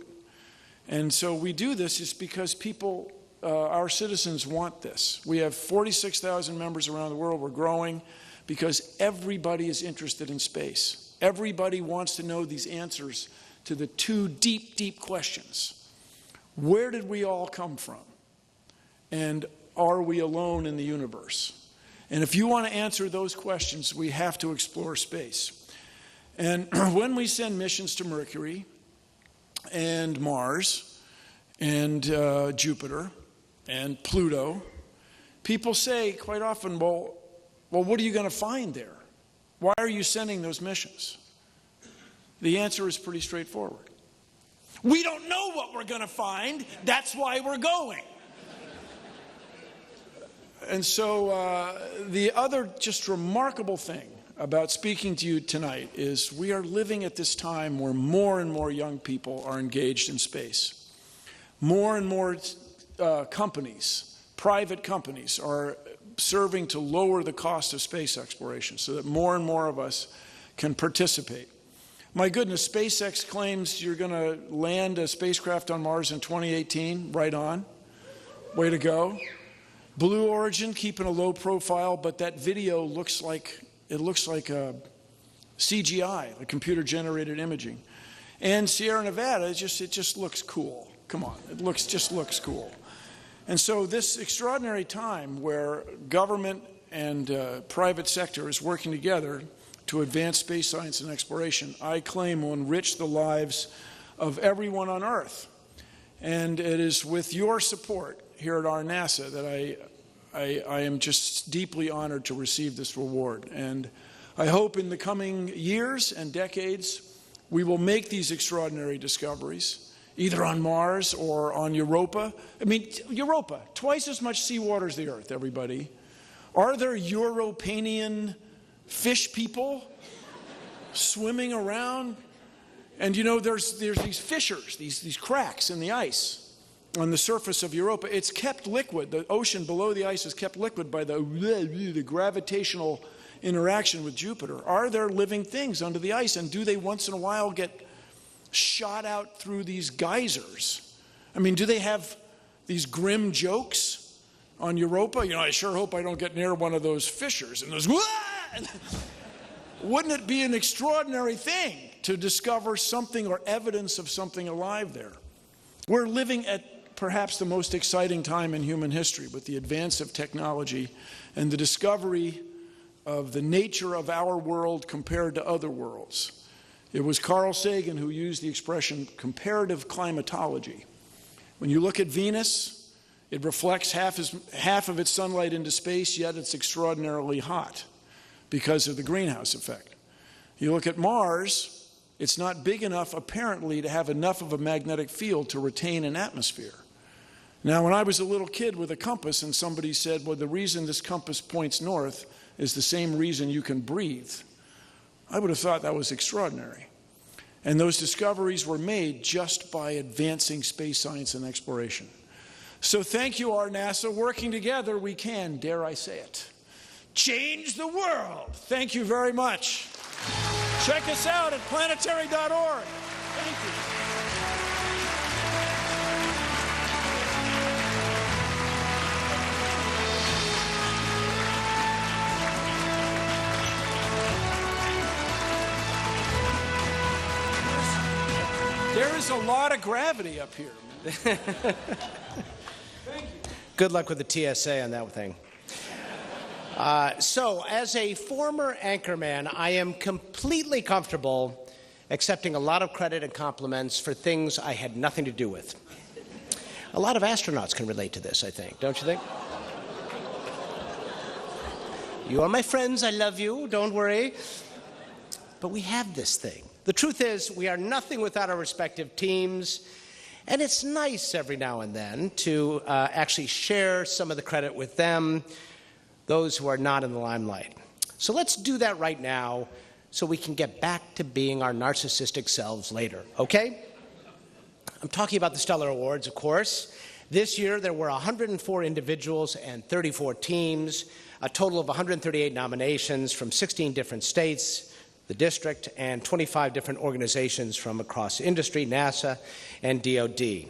And so we do this is because people, our citizens want this. We have 46,000 members around the world. We're growing because everybody is interested in space. Everybody wants to know these answers to the 2 deep, deep questions. Where did we all come from? And are we alone in the universe? And if you want to answer those questions, we have to explore space. And when we send missions to Mercury and Mars and Jupiter and Pluto, people say quite often, well, what are you going to find there? Why are you sending those missions? The answer is pretty straightforward. We don't know what we're going to find. That's why we're going. And so the other just remarkable thing about speaking to you tonight is we are living at this time where more and more young people are engaged in space. More and more companies, private companies, are serving to lower the cost of space exploration so that more and more of us can participate. My goodness, SpaceX claims you're going to land a spacecraft on Mars in 2018. Right on. Way to go. Blue Origin keeping a low profile, but that video looks like a CGI, like computer-generated imaging. And Sierra Nevada, it just looks cool. Come on, just looks cool. And so this extraordinary time where government and private sector is working together to advance space science and exploration, I claim will enrich the lives of everyone on Earth. And it is with your support here at RNASA that I am just deeply honored to receive this reward. And I hope in the coming years and decades, we will make these extraordinary discoveries, either on Mars or on Europa. I mean, Europa, twice as much seawater as the Earth, everybody. Are there Europanian fish people swimming around? And you know, there's these fissures, these cracks in the ice on the surface of Europa. It's kept liquid. The ocean below the ice is kept liquid by the gravitational interaction with Jupiter. Are there living things under the ice, and do they once in a while get shot out through these geysers? I mean, do they have these grim jokes on Europa? You know, I sure hope I don't get near one of those fissures and those, wouldn't it be an extraordinary thing to discover something or evidence of something alive there? We're living at perhaps the most exciting time in human history with the advance of technology and the discovery of the nature of our world compared to other worlds. It was Carl Sagan who used the expression comparative climatology. When you look at Venus, it reflects half of its sunlight into space, yet it's extraordinarily hot because of the greenhouse effect. You look at Mars, it's not big enough, apparently, to have enough of a magnetic field to retain an atmosphere. Now, when I was a little kid with a compass and somebody said, well, the reason this compass points north is the same reason you can breathe, I would have thought that was extraordinary. And those discoveries were made just by advancing space science and exploration. So thank you, RNASA. Working together, we can, dare I say it, change the world. Thank you very much. Check us out at planetary.org. Thank you. There is a lot of gravity up here. Thank you. Good luck with the TSA on that thing. So, as a former anchorman, I am completely comfortable accepting a lot of credit and compliments for things I had nothing to do with. A lot of astronauts can relate to this, I think, don't you think? You are my friends, I love you, don't worry. But we have this thing. The truth is, we are nothing without our respective teams, and it's nice every now and then to actually share some of the credit with them, those who are not in the limelight. So let's do that right now so we can get back to being our narcissistic selves later, okay? I'm talking about the Stellar Awards, of course. This year there were 104 individuals and 34 teams, a total of 138 nominations from 16 different states, the district, and 25 different organizations from across industry, NASA, and DoD.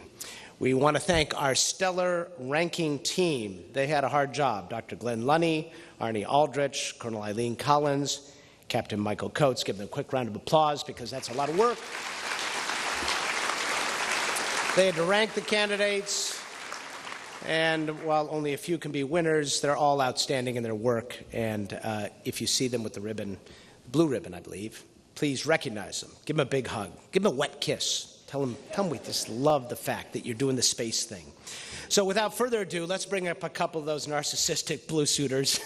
We want to thank our stellar ranking team. They had a hard job. Dr. Glenn Lunny, Arnie Aldrich, Colonel Eileen Collins, Captain Michael Coates. Give them a quick round of applause because that's a lot of work. They had to rank the candidates, and while only a few can be winners, they're all outstanding in their work. And if you see them with the ribbon, blue ribbon, I believe, please recognize them. Give them a big hug. Give them a wet kiss. Tell them we just love the fact that you're doing the space thing. So without further ado, let's bring up a couple of those narcissistic blue suiters.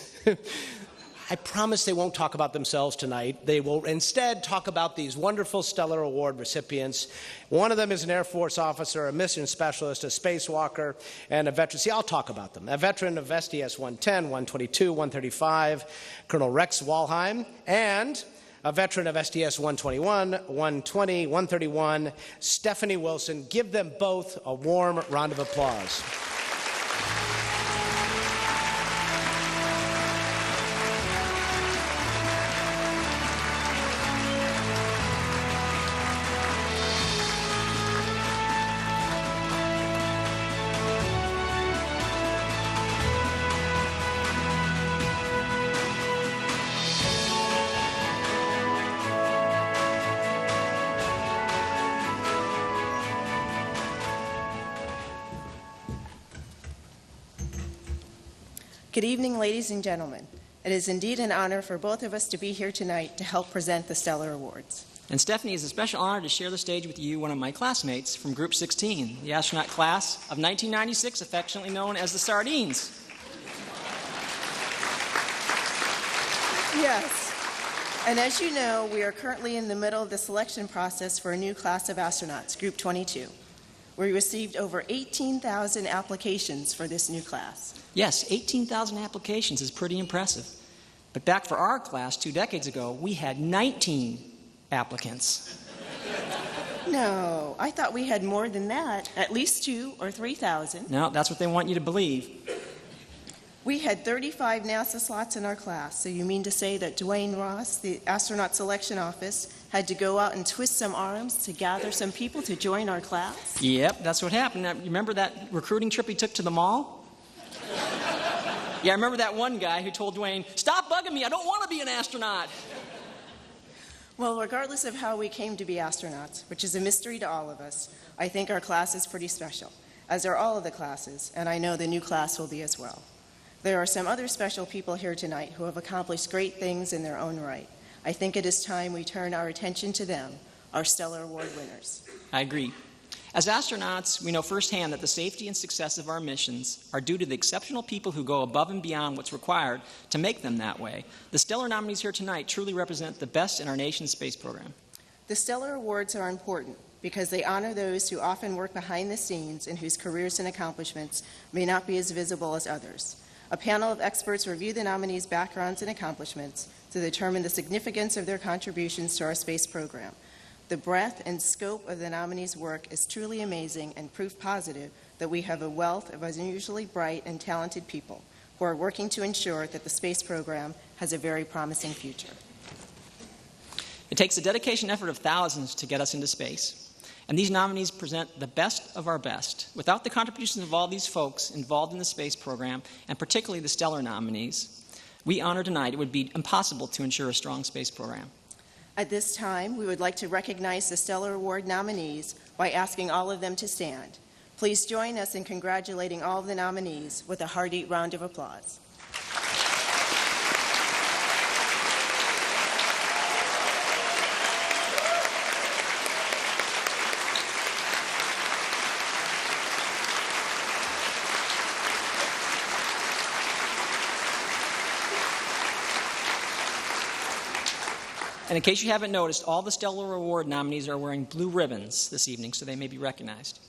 I promise they won't talk about themselves tonight. They will instead talk about these wonderful Stellar Award recipients. One of them is an Air Force officer, a mission specialist, a spacewalker, and a veteran. See, I'll talk about them. A veteran of STS 110, 122, 135, Colonel Rex Walheim, and a veteran of STS 121, 120, 131, Stephanie Wilson. Give them both a warm round of applause. Good evening, ladies and gentlemen. It is indeed an honor for both of us to be here tonight to help present the Stellar Awards. And Stephanie, it's a special honor to share the stage with you, one of my classmates from Group 16, the astronaut class of 1996, affectionately known as the Sardines. Yes. And as you know, we are currently in the middle of the selection process for a new class of astronauts, Group 22. We received over 18,000 applications for this new class. Yes, 18,000 applications is pretty impressive. But back for our class 2 decades ago, we had 19 applicants. No, I thought we had more than that, at least 2,000 or 3,000. No, that's what they want you to believe. We had 35 NASA slots in our class, so you mean to say that Dwayne Ross, the astronaut selection office, had to go out and twist some arms to gather some people to join our class? Yep, that's what happened. Now, you remember that recruiting trip he took to the mall? Yeah, I remember that one guy who told Dwayne, "Stop bugging me, I don't want to be an astronaut." Well, regardless of how we came to be astronauts, which is a mystery to all of us, I think our class is pretty special, as are all of the classes, and I know the new class will be as well. There are some other special people here tonight who have accomplished great things in their own right. I think it is time we turn our attention to them, our Stellar Award winners. I agree. As astronauts, we know firsthand that the safety and success of our missions are due to the exceptional people who go above and beyond what's required to make them that way. The Stellar nominees here tonight truly represent the best in our nation's space program. The Stellar Awards are important because they honor those who often work behind the scenes and whose careers and accomplishments may not be as visible as others. A panel of experts review the nominees' backgrounds and accomplishments to determine the significance of their contributions to our space program. The breadth and scope of the nominees' work is truly amazing and proof positive that we have a wealth of unusually bright and talented people who are working to ensure that the space program has a very promising future. It takes the dedication and effort of thousands to get us into space. And these nominees present the best of our best. Without the contributions of all these folks involved in the space program, and particularly the Stellar nominees, we honor tonight it would be impossible to ensure a strong space program. At this time, we would like to recognize the Stellar Award nominees by asking all of them to stand. Please join us in congratulating all of the nominees with a hearty round of applause. And in case you haven't noticed, all the Stellar Award nominees are wearing blue ribbons this evening, so they may be recognized.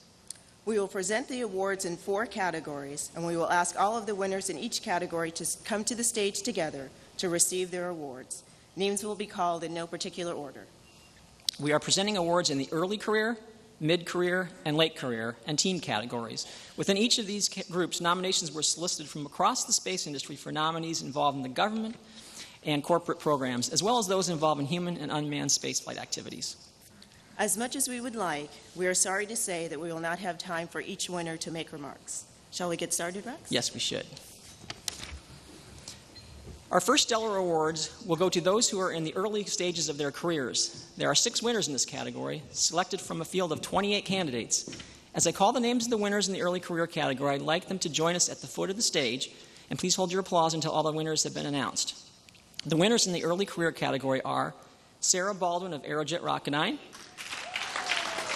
We will present the awards in 4 categories, and we will ask all of the winners in each category to come to the stage together to receive their awards. Names will be called in no particular order. We are presenting awards in the early career, mid-career, and late career, and team categories. Within each of these groups, nominations were solicited from across the space industry for nominees involved in the government and corporate programs, as well as those involved in human and unmanned spaceflight activities. As much as we would like, we are sorry to say that we will not have time for each winner to make remarks. Shall we get started, Rex? Yes, we should. Our first Stellar Awards will go to those who are in the early stages of their careers. There are 6 winners in this category, selected from a field of 28 candidates. As I call the names of the winners in the early career category, I'd like them to join us at the foot of the stage, and please hold your applause until all the winners have been announced. The winners in the early career category are Sarah Baldwin of Aerojet Rocketdyne,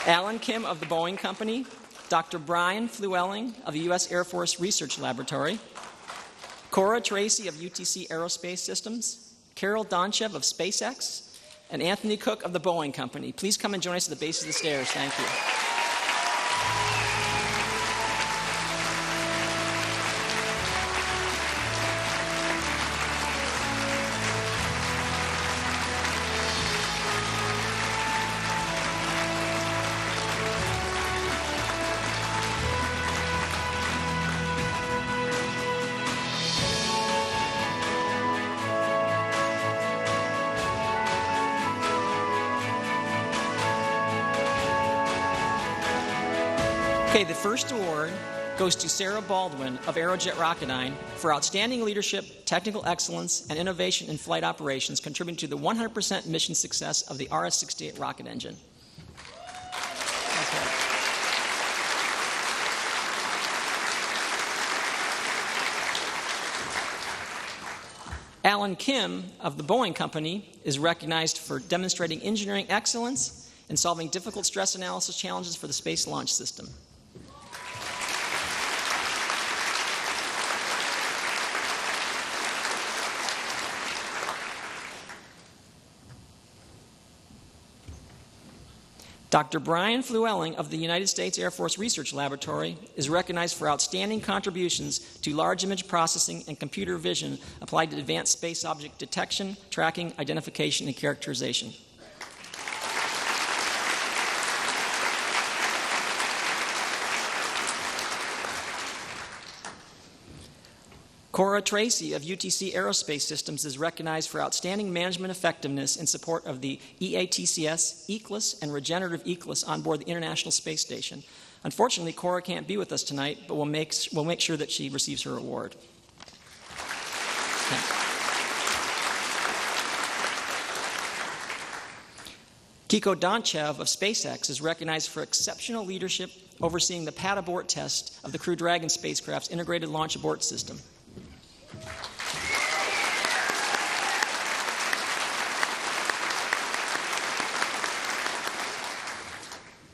Alan Kim of the Boeing Company, Dr. Brian Flewelling of the U.S. Air Force Research Laboratory, Cora Tracy of UTC Aerospace Systems, Carol Donchev of SpaceX, and Anthony Cook of the Boeing Company. Please come and join us at the base of the stairs. Thank you. Okay, the first award goes to Sarah Baldwin of Aerojet Rocketdyne for outstanding leadership, technical excellence, and innovation in flight operations, contributing to the 100% mission success of the RS-68 rocket engine. Okay. Alan Kim of the Boeing Company is recognized for demonstrating engineering excellence and solving difficult stress analysis challenges for the Space Launch System. Dr. Brian Flewelling of the United States Air Force Research Laboratory is recognized for outstanding contributions to large image processing and computer vision applied to advanced space object detection, tracking, identification, and characterization. Cora Tracy of UTC Aerospace Systems is recognized for outstanding management effectiveness in support of the EATCS, ECLSS, and regenerative ECLSS on board the International Space Station. Unfortunately, Cora can't be with us tonight, but we'll make sure that she receives her award. Kiko Donchev of SpaceX is recognized for exceptional leadership overseeing the pad abort test of the Crew Dragon spacecraft's integrated launch abort system.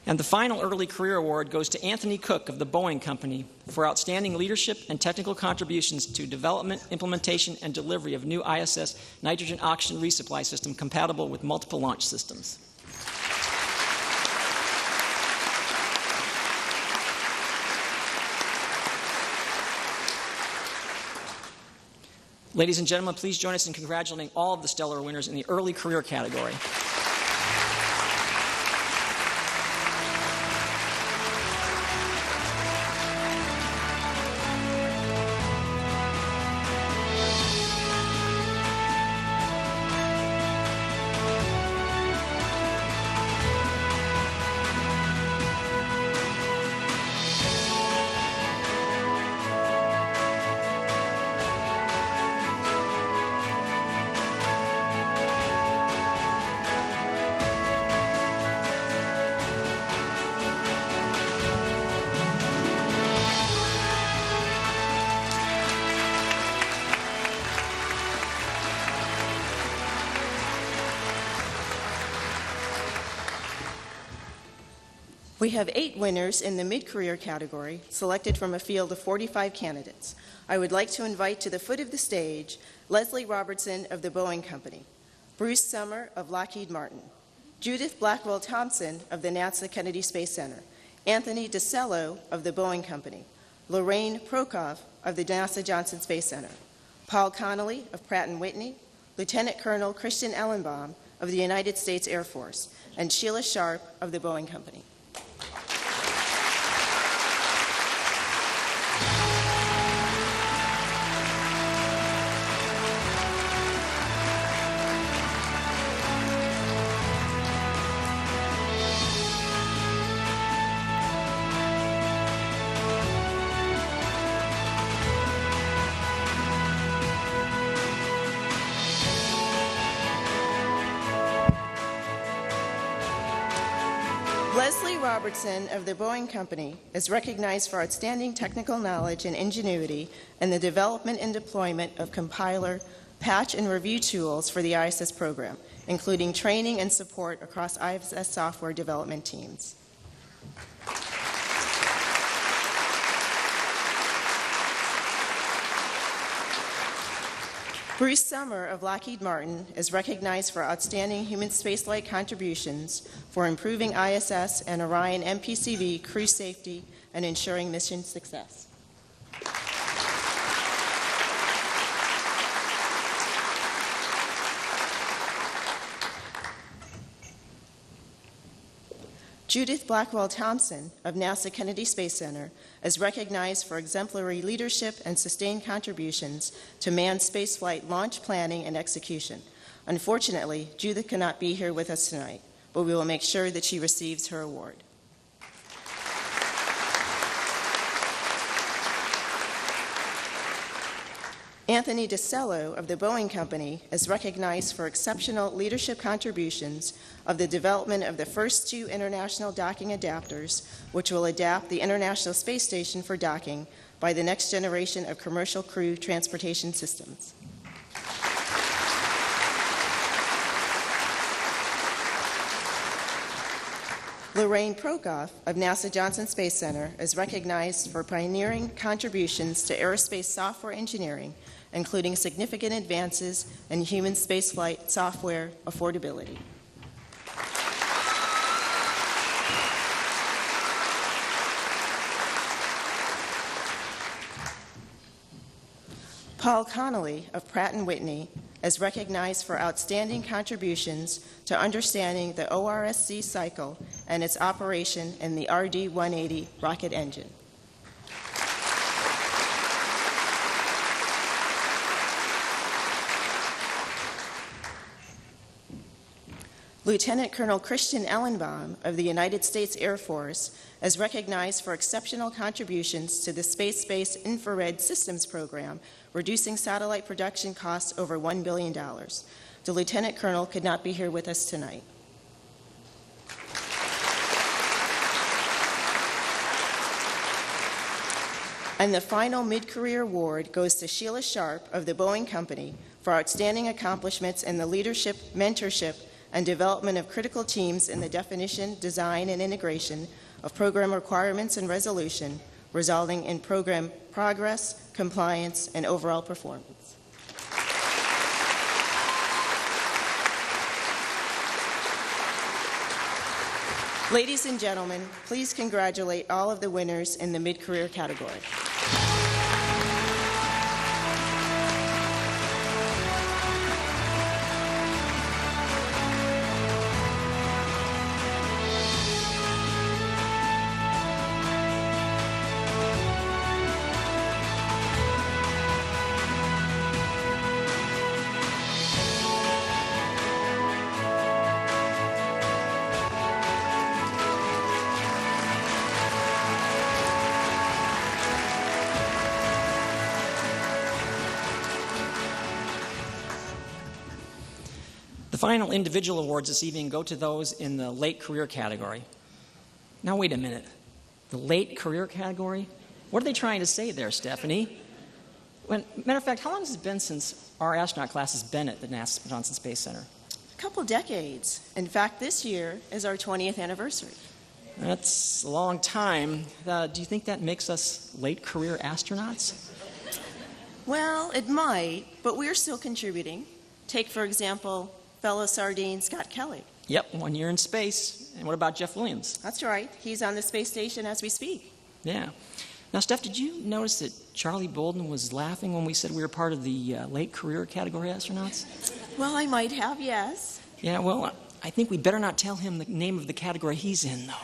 And the final early career award goes to Anthony Cook of the Boeing Company for outstanding leadership and technical contributions to development, implementation, and delivery of new ISS nitrogen oxygen resupply system compatible with multiple launch systems. Ladies and gentlemen, please join us in congratulating all of the stellar winners in the early career category. We have 8 winners in the mid-career category, selected from a field of 45 candidates. I would like to invite to the foot of the stage Leslie Robertson of the Boeing Company, Bruce Summer of Lockheed Martin, Judith Blackwell Thompson of the NASA Kennedy Space Center, Anthony DeCello of the Boeing Company, Lorraine Prokov of the NASA Johnson Space Center, Paul Connolly of Pratt & Whitney, Lieutenant Colonel Christian Ellenbaum of the United States Air Force, and Sheila Sharp of the Boeing Company. Leslie Robertson of the Boeing Company is recognized for outstanding technical knowledge and ingenuity in the development and deployment of compiler, patch, and review tools for the ISS program, including training and support across ISS software development teams. Bruce Summer of Lockheed Martin is recognized for outstanding human spaceflight contributions for improving ISS and Orion MPCV crew safety and ensuring mission success. Judith Blackwell Thompson of NASA Kennedy Space Center is recognized for exemplary leadership and sustained contributions to manned spaceflight launch planning and execution. Unfortunately, Judith cannot be here with us tonight, but we will make sure that she receives her award. Anthony DeCello of the Boeing Company is recognized for exceptional leadership contributions of the development of the first 2 international docking adapters, which will adapt the International Space Station for docking by the next generation of commercial crew transportation systems. Lorraine Prokoff of NASA Johnson Space Center is recognized for pioneering contributions to aerospace software engineering, including significant advances in human spaceflight software affordability. Paul Connolly of Pratt & Whitney is recognized for outstanding contributions to understanding the ORSC cycle and its operation in the RD-180 rocket engine. Lieutenant Colonel Christian Ellenbaum of the United States Air Force is recognized for exceptional contributions to the Space-Based Infrared Systems Program, reducing satellite production costs over $1 billion. The Lieutenant Colonel could not be here with us tonight. And the final mid-career award goes to Sheila Sharp of the Boeing Company for outstanding accomplishments in the leadership, mentorship, and development of critical teams in the definition, design, and integration of program requirements and resolution, resulting in program progress, compliance, and overall performance. Ladies and gentlemen, please congratulate all of the winners in the mid-career category. The final individual awards this evening go to those in the late career category. Now, wait a minute. The late career category? What are they trying to say there, Stephanie? Matter of fact, how long has it been since our astronaut class has been at the NASA Johnson Space Center? A couple decades. In fact, this year is our 20th anniversary. That's a long time. Do you think that makes us late career astronauts? Well, it might, but we're still contributing. Take, for example, fellow sardine Scott Kelly. Yep, 1 year in space. And what about Jeff Williams? That's right. He's on the space station as we speak. Yeah. Now, Steph, did you notice that Charlie Bolden was laughing when we said we were part of the late career category astronauts? Well, I might have, yes. Yeah, well, I think we better not tell him the name of the category he's in, though.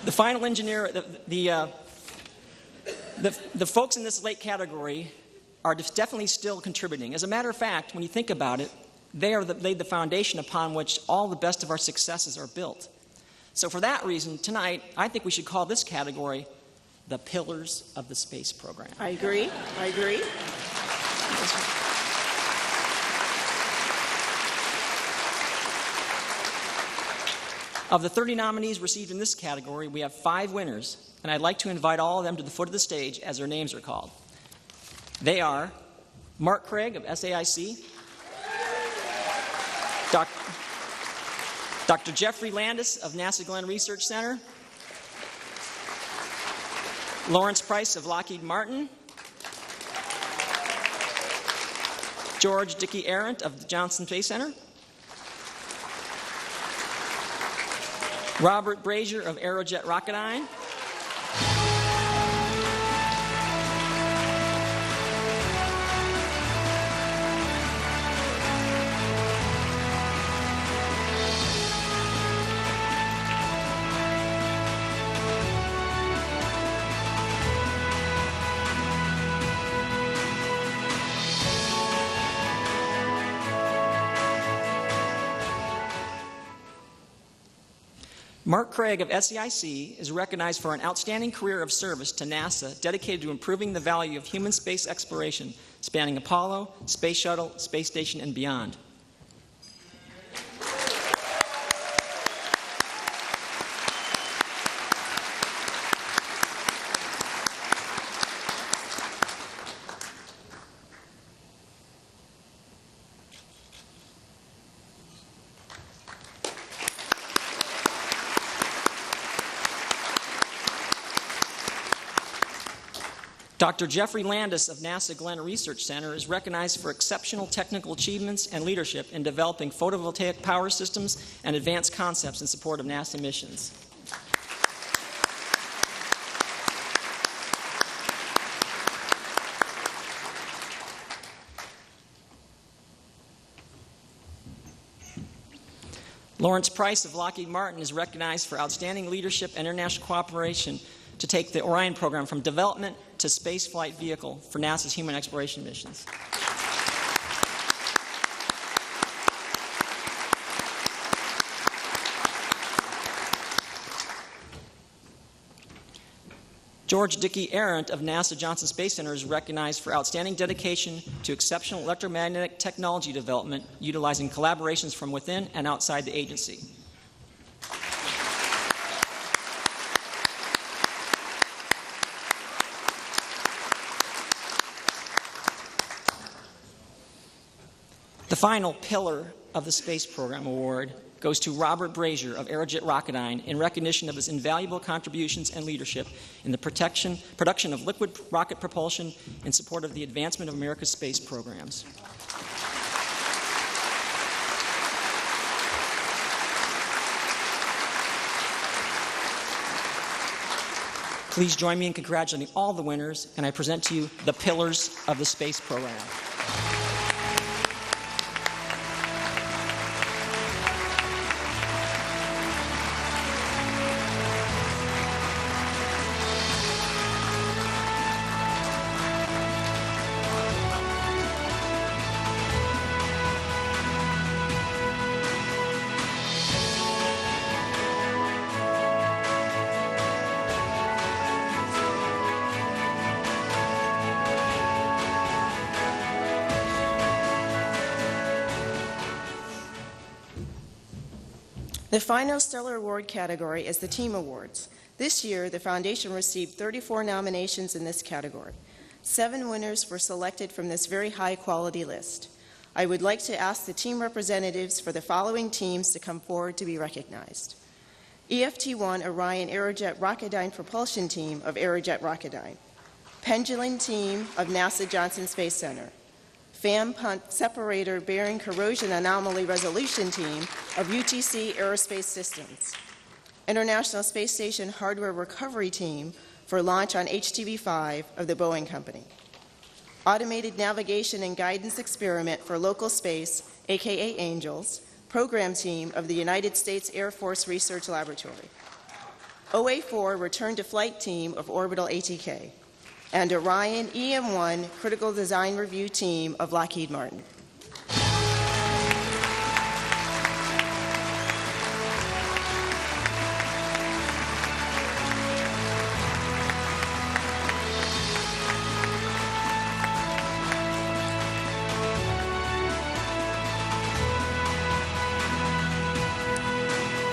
The final engineer, the folks in this late category are definitely still contributing. As a matter of fact, when you think about it, they laid the foundation upon which all the best of our successes are built. So for that reason, tonight, I think we should call this category the Pillars of the Space Program. I agree. I agree. Of the 30 nominees received in this category, we have 5 winners, and I'd like to invite all of them to the foot of the stage as their names are called. They are Mark Craig of SAIC, Dr. Jeffrey Landis of NASA Glenn Research Center, Lawrence Price of Lockheed Martin. George Dickey Arendt of the Johnson Space Center. Robert Brazier of Aerojet Rocketdyne. Mark Craig of SEIC is recognized for an outstanding career of service to NASA dedicated to improving the value of human space exploration, spanning Apollo, Space Shuttle, Space Station, and beyond. Dr. Jeffrey Landis of NASA Glenn Research Center is recognized for exceptional technical achievements and leadership in developing photovoltaic power systems and advanced concepts in support of NASA missions. Lawrence Price of Lockheed Martin is recognized for outstanding leadership and international cooperation to take the Orion program from development to space flight vehicle for NASA's human exploration missions. George Dickey Arendt of NASA Johnson Space Center is recognized for outstanding dedication to exceptional electromagnetic technology development utilizing collaborations from within and outside the agency. The final pillar of the Space Program Award goes to Robert Brazier of Aerojet Rocketdyne in recognition of his invaluable contributions and leadership in the production of liquid rocket propulsion in support of the advancement of America's space programs. Please join me in congratulating all the winners, and I present to you the pillars of the space program. The final Stellar Award category is the Team Awards. This year, the Foundation received 34 nominations in this category. 7 winners were selected from this very high-quality list. I would like to ask the team representatives for the following teams to come forward to be recognized. EFT-1 Orion Aerojet Rocketdyne Propulsion Team of Aerojet Rocketdyne. Pendulum Team of NASA Johnson Space Center. Fan Punt Separator Bearing Corrosion Anomaly Resolution Team of UTC Aerospace Systems. International Space Station Hardware Recovery Team for launch on HTV-5 of the Boeing Company. Automated Navigation and Guidance Experiment for Local Space, aka ANGELS, Program Team of the United States Air Force Research Laboratory. OA-4 Return to Flight Team of Orbital ATK. And Orion EM-1 Critical Design Review Team of Lockheed Martin.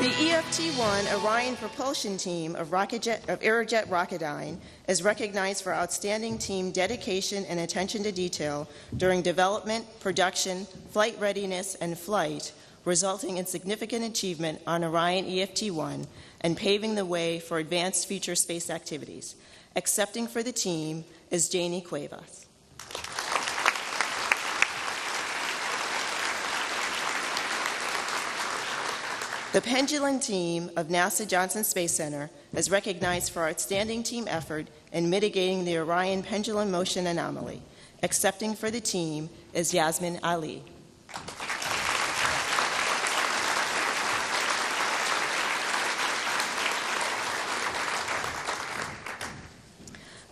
The EFT-1 Orion Propulsion Team of Aerojet Rocketdyne is recognized for outstanding team dedication and attention to detail during development, production, flight readiness, and flight, resulting in significant achievement on Orion EFT-1 and paving the way for advanced future space activities. Accepting for the team is Janie Cuevas. The Pendulum team of NASA Johnson Space Center is recognized for outstanding team effort in mitigating the Orion pendulum motion anomaly. Accepting for the team is Yasmin Ali.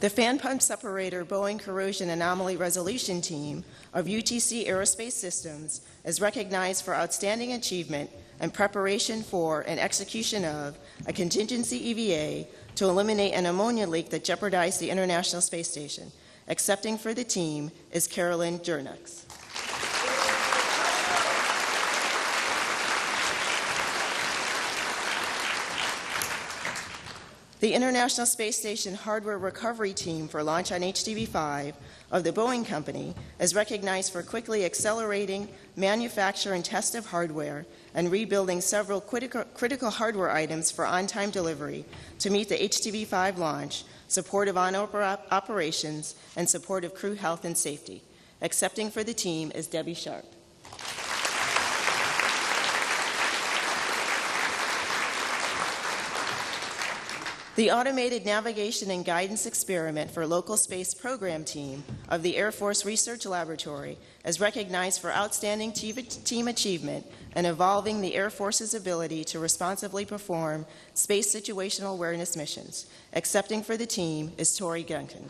The Fan Pump Separator Boeing Corrosion Anomaly Resolution Team of UTC Aerospace Systems is recognized for outstanding achievement and preparation for and execution of a contingency EVA to eliminate an ammonia leak that jeopardized the International Space Station. Accepting for the team is Carolyn Jernux. The International Space Station Hardware Recovery Team for Launch on HTV-5 of the Boeing Company is recognized for quickly accelerating manufacture and test of hardware and rebuilding several critical hardware items for on-time delivery to meet the HTV-5 launch, support of on-orbit operations, and support of crew health and safety. Accepting for the team is Debbie Sharp. The Automated Navigation and Guidance Experiment for Local Space Program Team of the Air Force Research Laboratory is recognized for outstanding team achievement in evolving the Air Force's ability to responsibly perform space situational awareness missions. Accepting for the team is Tori Gunkin.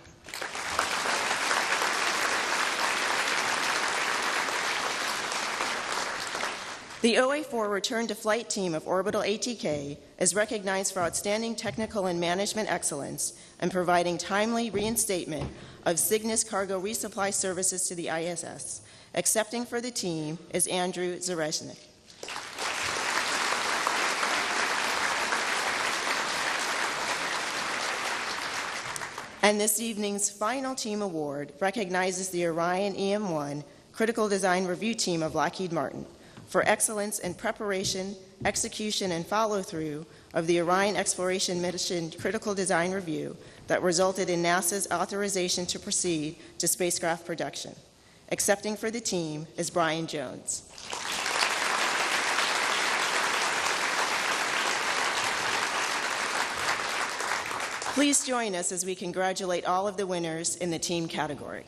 The OA4 Return to Flight Team of Orbital ATK is recognized for outstanding technical and management excellence and providing timely reinstatement of Cygnus cargo resupply services to the ISS. Accepting for the team is Andrew Zarezhnik. And this evening's final team award recognizes the Orion EM1 Critical Design Review Team of Lockheed Martin for excellence in preparation, execution, and follow-through of the Orion Exploration Mission Critical Design Review that resulted in NASA's authorization to proceed to spacecraft production. Accepting for the team is Brian Jones. Please join us as we congratulate all of the winners in the team category.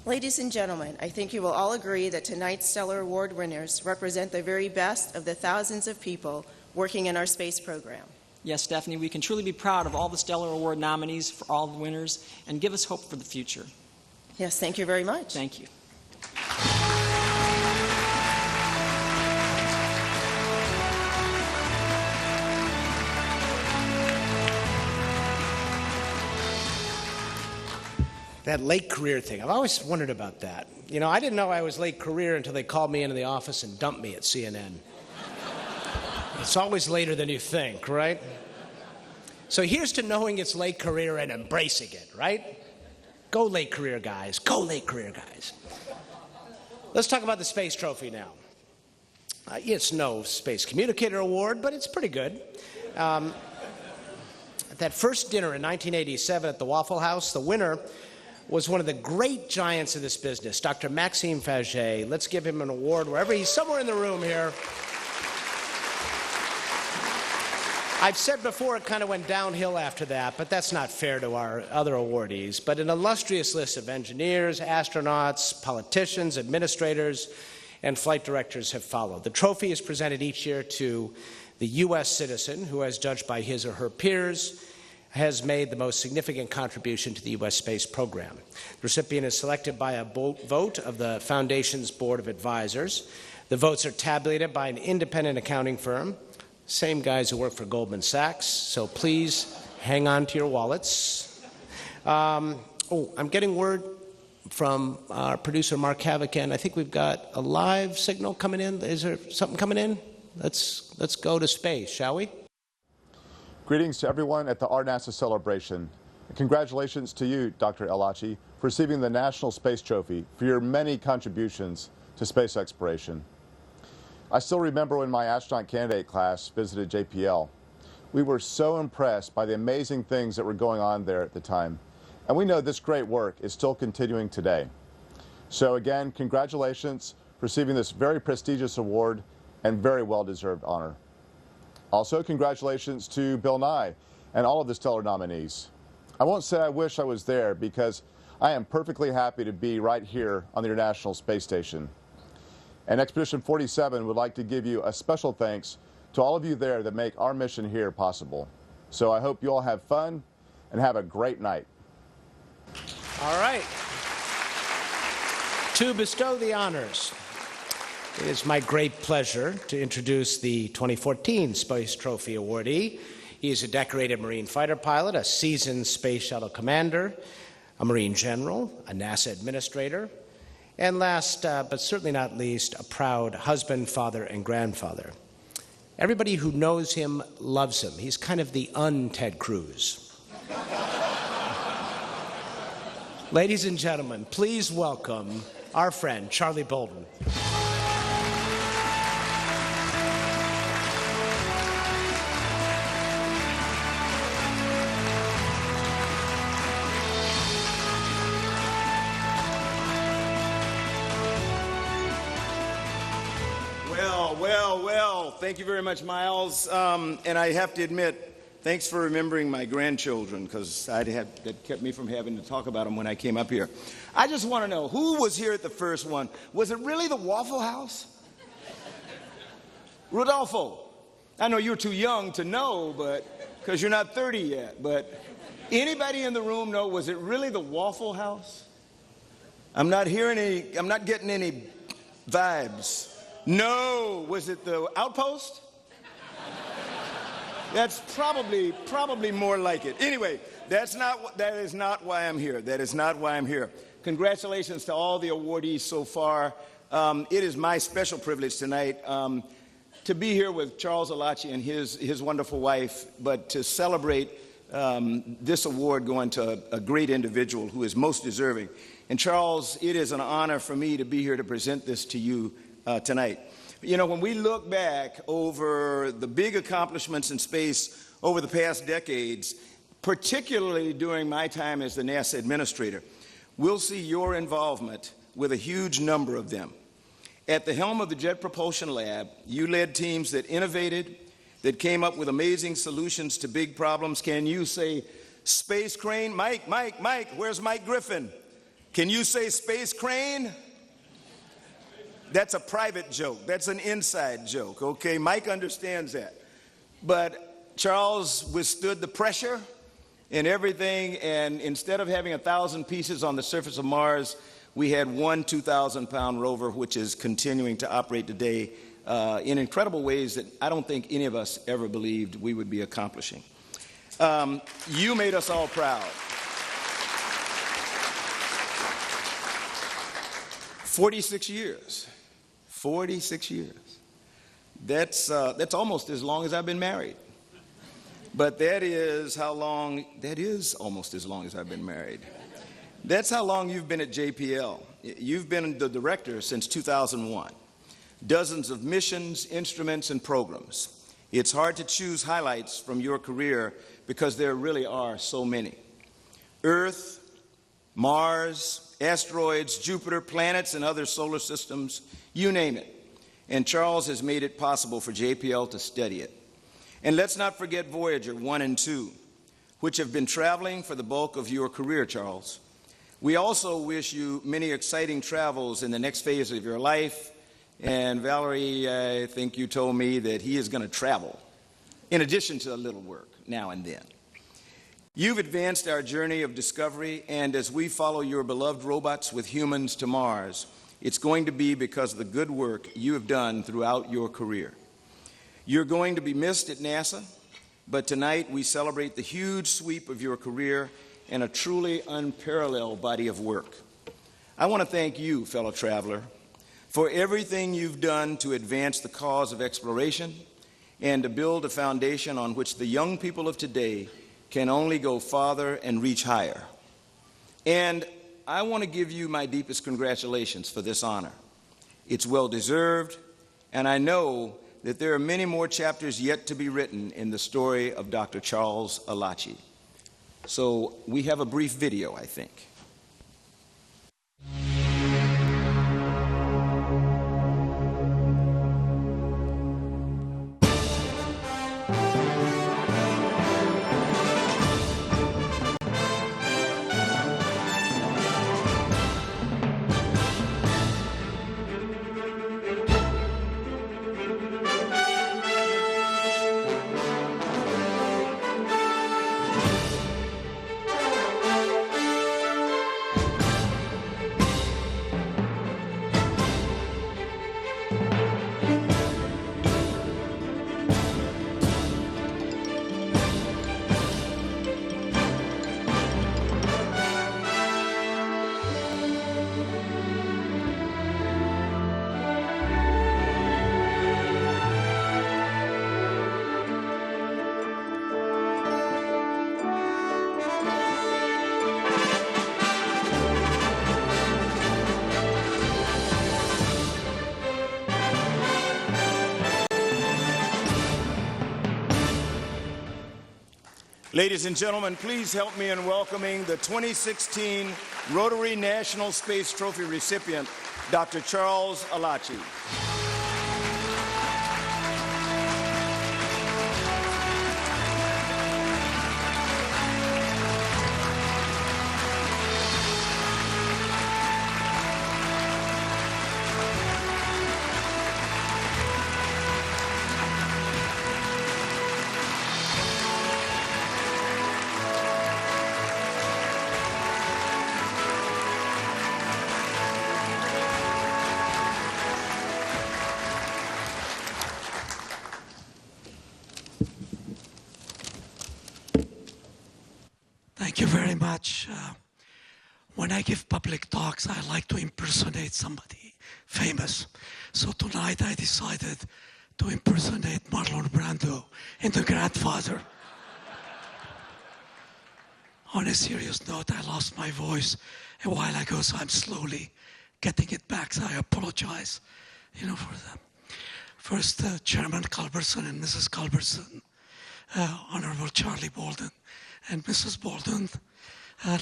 Ladies and gentlemen, I think you will all agree that tonight's Stellar Award winners represent the very best of the thousands of people working in our space program. Yes, Stephanie, we can truly be proud of all the Stellar Award nominees for all the winners and give us hope for the future. Yes, thank you very much. Thank you. That late career thing, I've always wondered about that. You know, I didn't know I was late career until they called me into the office and dumped me at CNN. It's always later than you think, right? So here's to knowing it's late career and embracing it, right? Go late career guys, go late career guys. Let's talk about the space trophy now. It's no Space Communicator Award, but it's pretty good. At that first dinner in 1987 at the Waffle House, the winner was one of the great giants of this business, Dr. Maxime Faget. Let's give him an award wherever he's, somewhere in the room here. I've said before it kind of went downhill after that, but that's not fair to our other awardees. But an illustrious list of engineers, astronauts, politicians, administrators, and flight directors have followed. The trophy is presented each year to the U.S. citizen who, as judged by his or her peers, has made the most significant contribution to the U.S. space program. The recipient is selected by a vote of the Foundation's Board of Advisors. The votes are tabulated by an independent accounting firm, same guys who work for Goldman Sachs, so please hang on to your wallets. I'm getting word from our producer, Mark Havocan. I think we've got a live signal coming in. Is there something coming in? Let's go to space, shall we? Greetings to everyone at the RNASA celebration. And congratulations to you, Dr. Elachi, for receiving the National Space Trophy for your many contributions to space exploration. I still remember when my astronaut candidate class visited JPL. We were so impressed by the amazing things that were going on there at the time. And we know this great work is still continuing today. So again, congratulations for receiving this very prestigious award and very well-deserved honor. Also, congratulations to Bill Nye and all of the stellar nominees. I won't say I wish I was there because I am perfectly happy to be right here on the International Space Station. And Expedition 47 would like to give you a special thanks to all of you there that make our mission here possible. So I hope you all have fun and have a great night. All right. To bestow the honors, it is my great pleasure to introduce the 2014 Space Trophy awardee. He is a decorated Marine fighter pilot, a seasoned Space Shuttle commander, a Marine general, a NASA administrator, and last but certainly not least, a proud husband, father, and grandfather. Everybody who knows him loves him. He's kind of the un-Ted Cruz. Ladies and gentlemen, please welcome our friend, Charlie Bolden. Well, thank you very much, Miles. And I have to admit, thanks for remembering my grandchildren, because that kept me from having to talk about them when I came up here. I just want to know, who was here at the first one? Was it really the Waffle House? Rodolfo, I know you're too young to know, but because you're not 30 yet, but anybody in the room know, was it really the Waffle House? I'm not getting any vibes. No, was it the Outpost? That's probably more like it. Anyway, that is not why I'm here. That is not why I'm here. Congratulations to all the awardees so far. It is my special privilege tonight to be here with Charles Elachi and his wonderful wife, but to celebrate this award going to a great individual who is most deserving. And Charles, it is an honor for me to be here to present this to you tonight. You know, when we look back over the big accomplishments in space over the past decades, particularly during my time as the NASA administrator, we'll see your involvement with a huge number of them. At the helm of the Jet Propulsion Lab, you led teams that innovated, that came up with amazing solutions to big problems. Can you say space crane? Mike, where's Mike Griffin? Can you say space crane? That's a private joke. That's an inside joke, okay? Mike understands that. But Charles withstood the pressure and everything, and instead of having 1,000 pieces on the surface of Mars, we had one 2,000-pound rover, which is continuing to operate today in incredible ways that I don't think any of us ever believed we would be accomplishing. You made us all proud. 46 years. 46 years. That's almost as long as I've been married. But that is almost as long as I've been married. That's how long you've been at JPL. You've been the director since 2001. Dozens of missions, instruments, and programs. It's hard to choose highlights from your career because there really are so many. Earth, Mars, asteroids, Jupiter, planets, and other solar systems, you name it. And Charles has made it possible for JPL to study it. And let's not forget Voyager 1 and 2, which have been traveling for the bulk of your career, Charles. We also wish you many exciting travels in the next phase of your life. And Valerie, I think you told me that he is going to travel, in addition to a little work now and then. You've advanced our journey of discovery, and as we follow your beloved robots with humans to Mars, it's going to be because of the good work you have done throughout your career. You're going to be missed at NASA, but tonight we celebrate the huge sweep of your career and a truly unparalleled body of work. I want to thank you, fellow traveler, for everything you've done to advance the cause of exploration and to build a foundation on which the young people of today can only go farther and reach higher. And I want to give you my deepest congratulations for this honor. It's well-deserved, and I know that there are many more chapters yet to be written in the story of Dr. Charles Elachi. So we have a brief video, I think. Ladies and gentlemen, please help me in welcoming the 2016 Rotary National Space Trophy recipient, Dr. Charles Elachi. Thank you very much. When I give public talks, I like to impersonate somebody famous. So tonight I decided to impersonate Marlon Brando in The Grandfather. On a serious note, I lost my voice a while ago, so I'm slowly getting it back, so I apologize, for that. First, Chairman Culberson and Mrs. Culberson, Honorable Charlie Bolden, and Mrs. Bolden,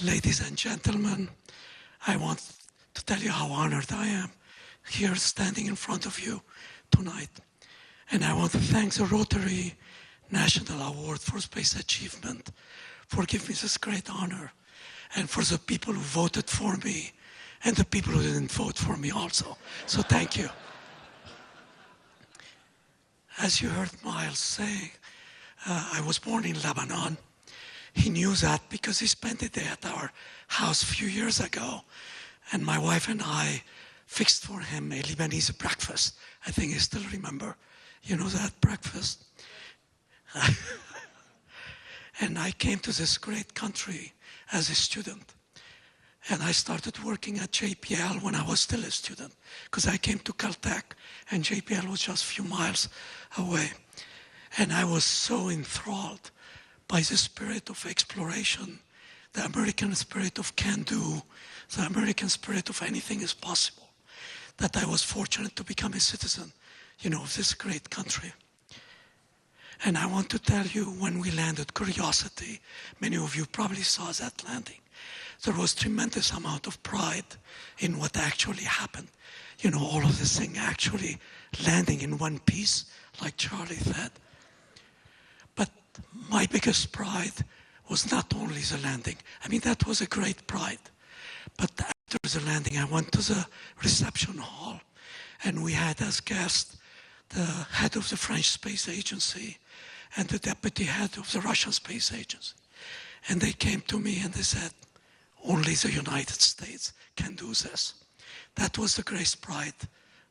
ladies and gentlemen, I want to tell you how honored I am here standing in front of you tonight. And I want to thank the Rotary National Award for Space Achievement for giving me this great honor, and for the people who voted for me and the people who didn't vote for me also. So thank you. As you heard Miles say, I was born in Lebanon. He knew that because he spent a day at our house a few years ago, and my wife and I fixed for him a Lebanese breakfast. I think you still remember, that breakfast. And I came to this great country as a student. And I started working at JPL when I was still a student, because I came to Caltech, and JPL was just a few miles away. And I was so enthralled by the spirit of exploration, the American spirit of can-do, the American spirit of anything is possible, that I was fortunate to become a citizen, of this great country. And I want to tell you, when we landed Curiosity, many of you probably saw that landing. There was tremendous amount of pride in what actually happened. All of this thing actually landing in one piece, like Charlie said. But my biggest pride was not only the landing. That was a great pride. But after the landing, I went to the reception hall, and we had as guests the head of the French Space Agency and the deputy head of the Russian Space Agency. And they came to me and they said, only the United States can do this. That was the greatest pride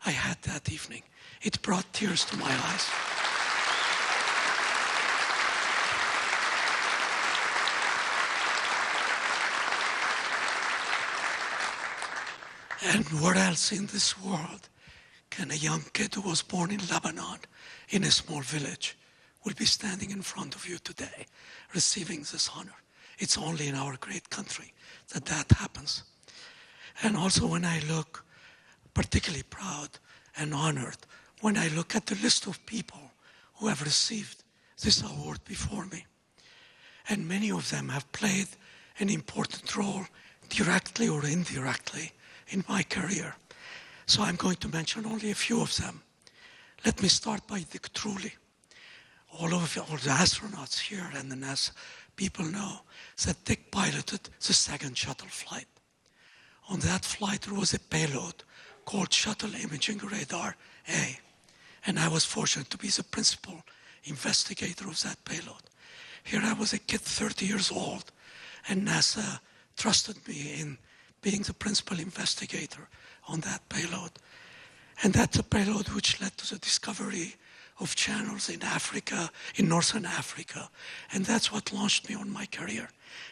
I had that evening. It brought tears to my eyes. And where else in this world can a young kid who was born in Lebanon, in a small village, will be standing in front of you today, receiving this honor? It's only in our great country that that happens. And also when I look, particularly proud and honored, when I look at the list of people who have received this award before me. And many of them have played an important role, directly or indirectly, in my career. So I'm going to mention only a few of them. Let me start by Dick Truly. All the astronauts here and the NASA people know that Dick piloted the second shuttle flight. On that flight, there was a payload called Shuttle Imaging Radar A. And I was fortunate to be the principal investigator of that payload. Here I was a kid, 30 years old, and NASA trusted me in being the principal investigator on that payload. And that's a payload which led to the discovery of channels in Africa, in Northern Africa. And that's what launched me on my career.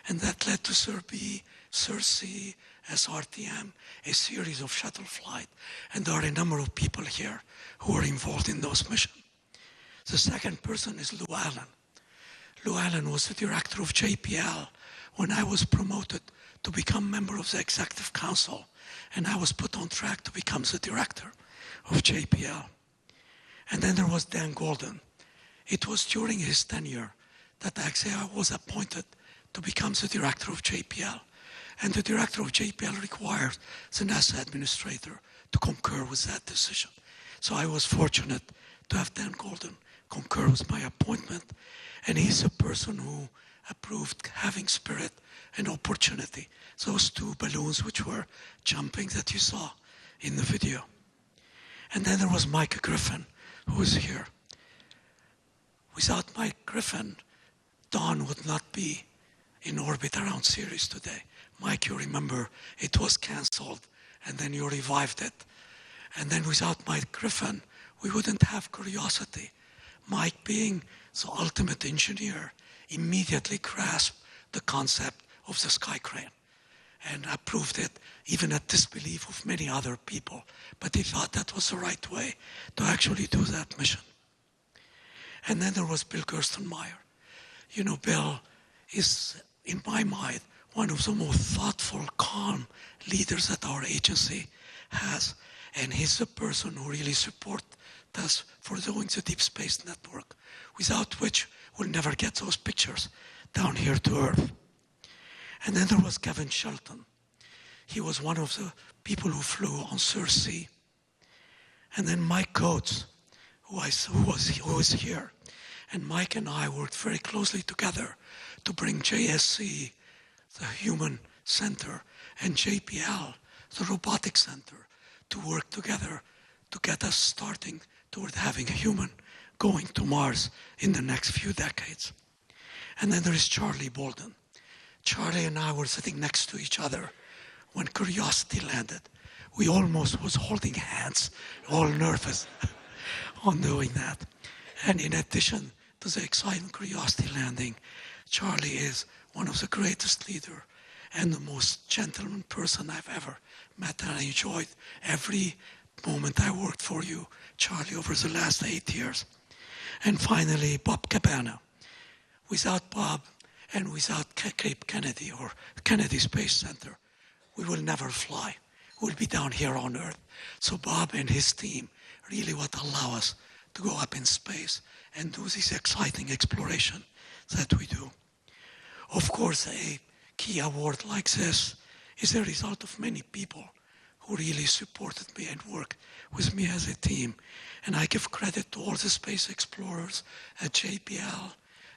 And that led to SIR-B, SIR-C, SRTM, a series of shuttle flight. And there are a number of people here who are involved in those missions. The second person is Lou Allen. Lou Allen was the director of JPL when I was promoted to become member of the executive council. And I was put on track to become the director of JPL. And then there was Dan Golden. It was during his tenure that actually I was appointed to become the director of JPL. And the director of JPL required the NASA administrator to concur with that decision. So I was fortunate to have Dan Golden concur with my appointment. And he's a person who approved having spirit and opportunity. Those two balloons which were jumping that you saw in the video. And then there was Mike Griffin, who is here. Without Mike Griffin, Dawn would not be in orbit around Ceres today. Mike, you remember, it was canceled, and then you revived it. And then without Mike Griffin, we wouldn't have Curiosity. Mike, being the ultimate engineer, immediately grasped the concept of the sky crane and approved it, even at disbelief of many other people. But he thought that was the right way to actually do that mission. And then there was Bill Gerstenmaier. You know, Bill is, in my mind, one of the most thoughtful, calm leaders that our agency has. And he's the person who really supports us for doing the Deep Space Network, without which we'll never get those pictures down here to Earth. And then there was Kevin Shelton. He was one of the people who flew on SIR-C. And then Mike Coates, who was here. And Mike and I worked very closely together to bring JSC, the Human Center, and JPL, the Robotic Center, to work together to get us starting toward having a human going to Mars in the next few decades. And then there is Charlie Bolden. Charlie and I were sitting next to each other when Curiosity landed. We almost was holding hands, all nervous on doing that. And in addition to the exciting Curiosity landing, Charlie is one of the greatest leaders and the most gentleman person I've ever met. And I enjoyed every moment I worked for you, Charlie, over the last 8 years. And finally, Bob Cabana. Without Bob and without Cape Kennedy or Kennedy Space Center, we will never fly. We'll be down here on Earth. So Bob and his team really what allow us to go up in space and do this exciting exploration that we do. Of course, a key award like this is a result of many people who really supported me and worked with me as a team. And I give credit to all the space explorers at JPL,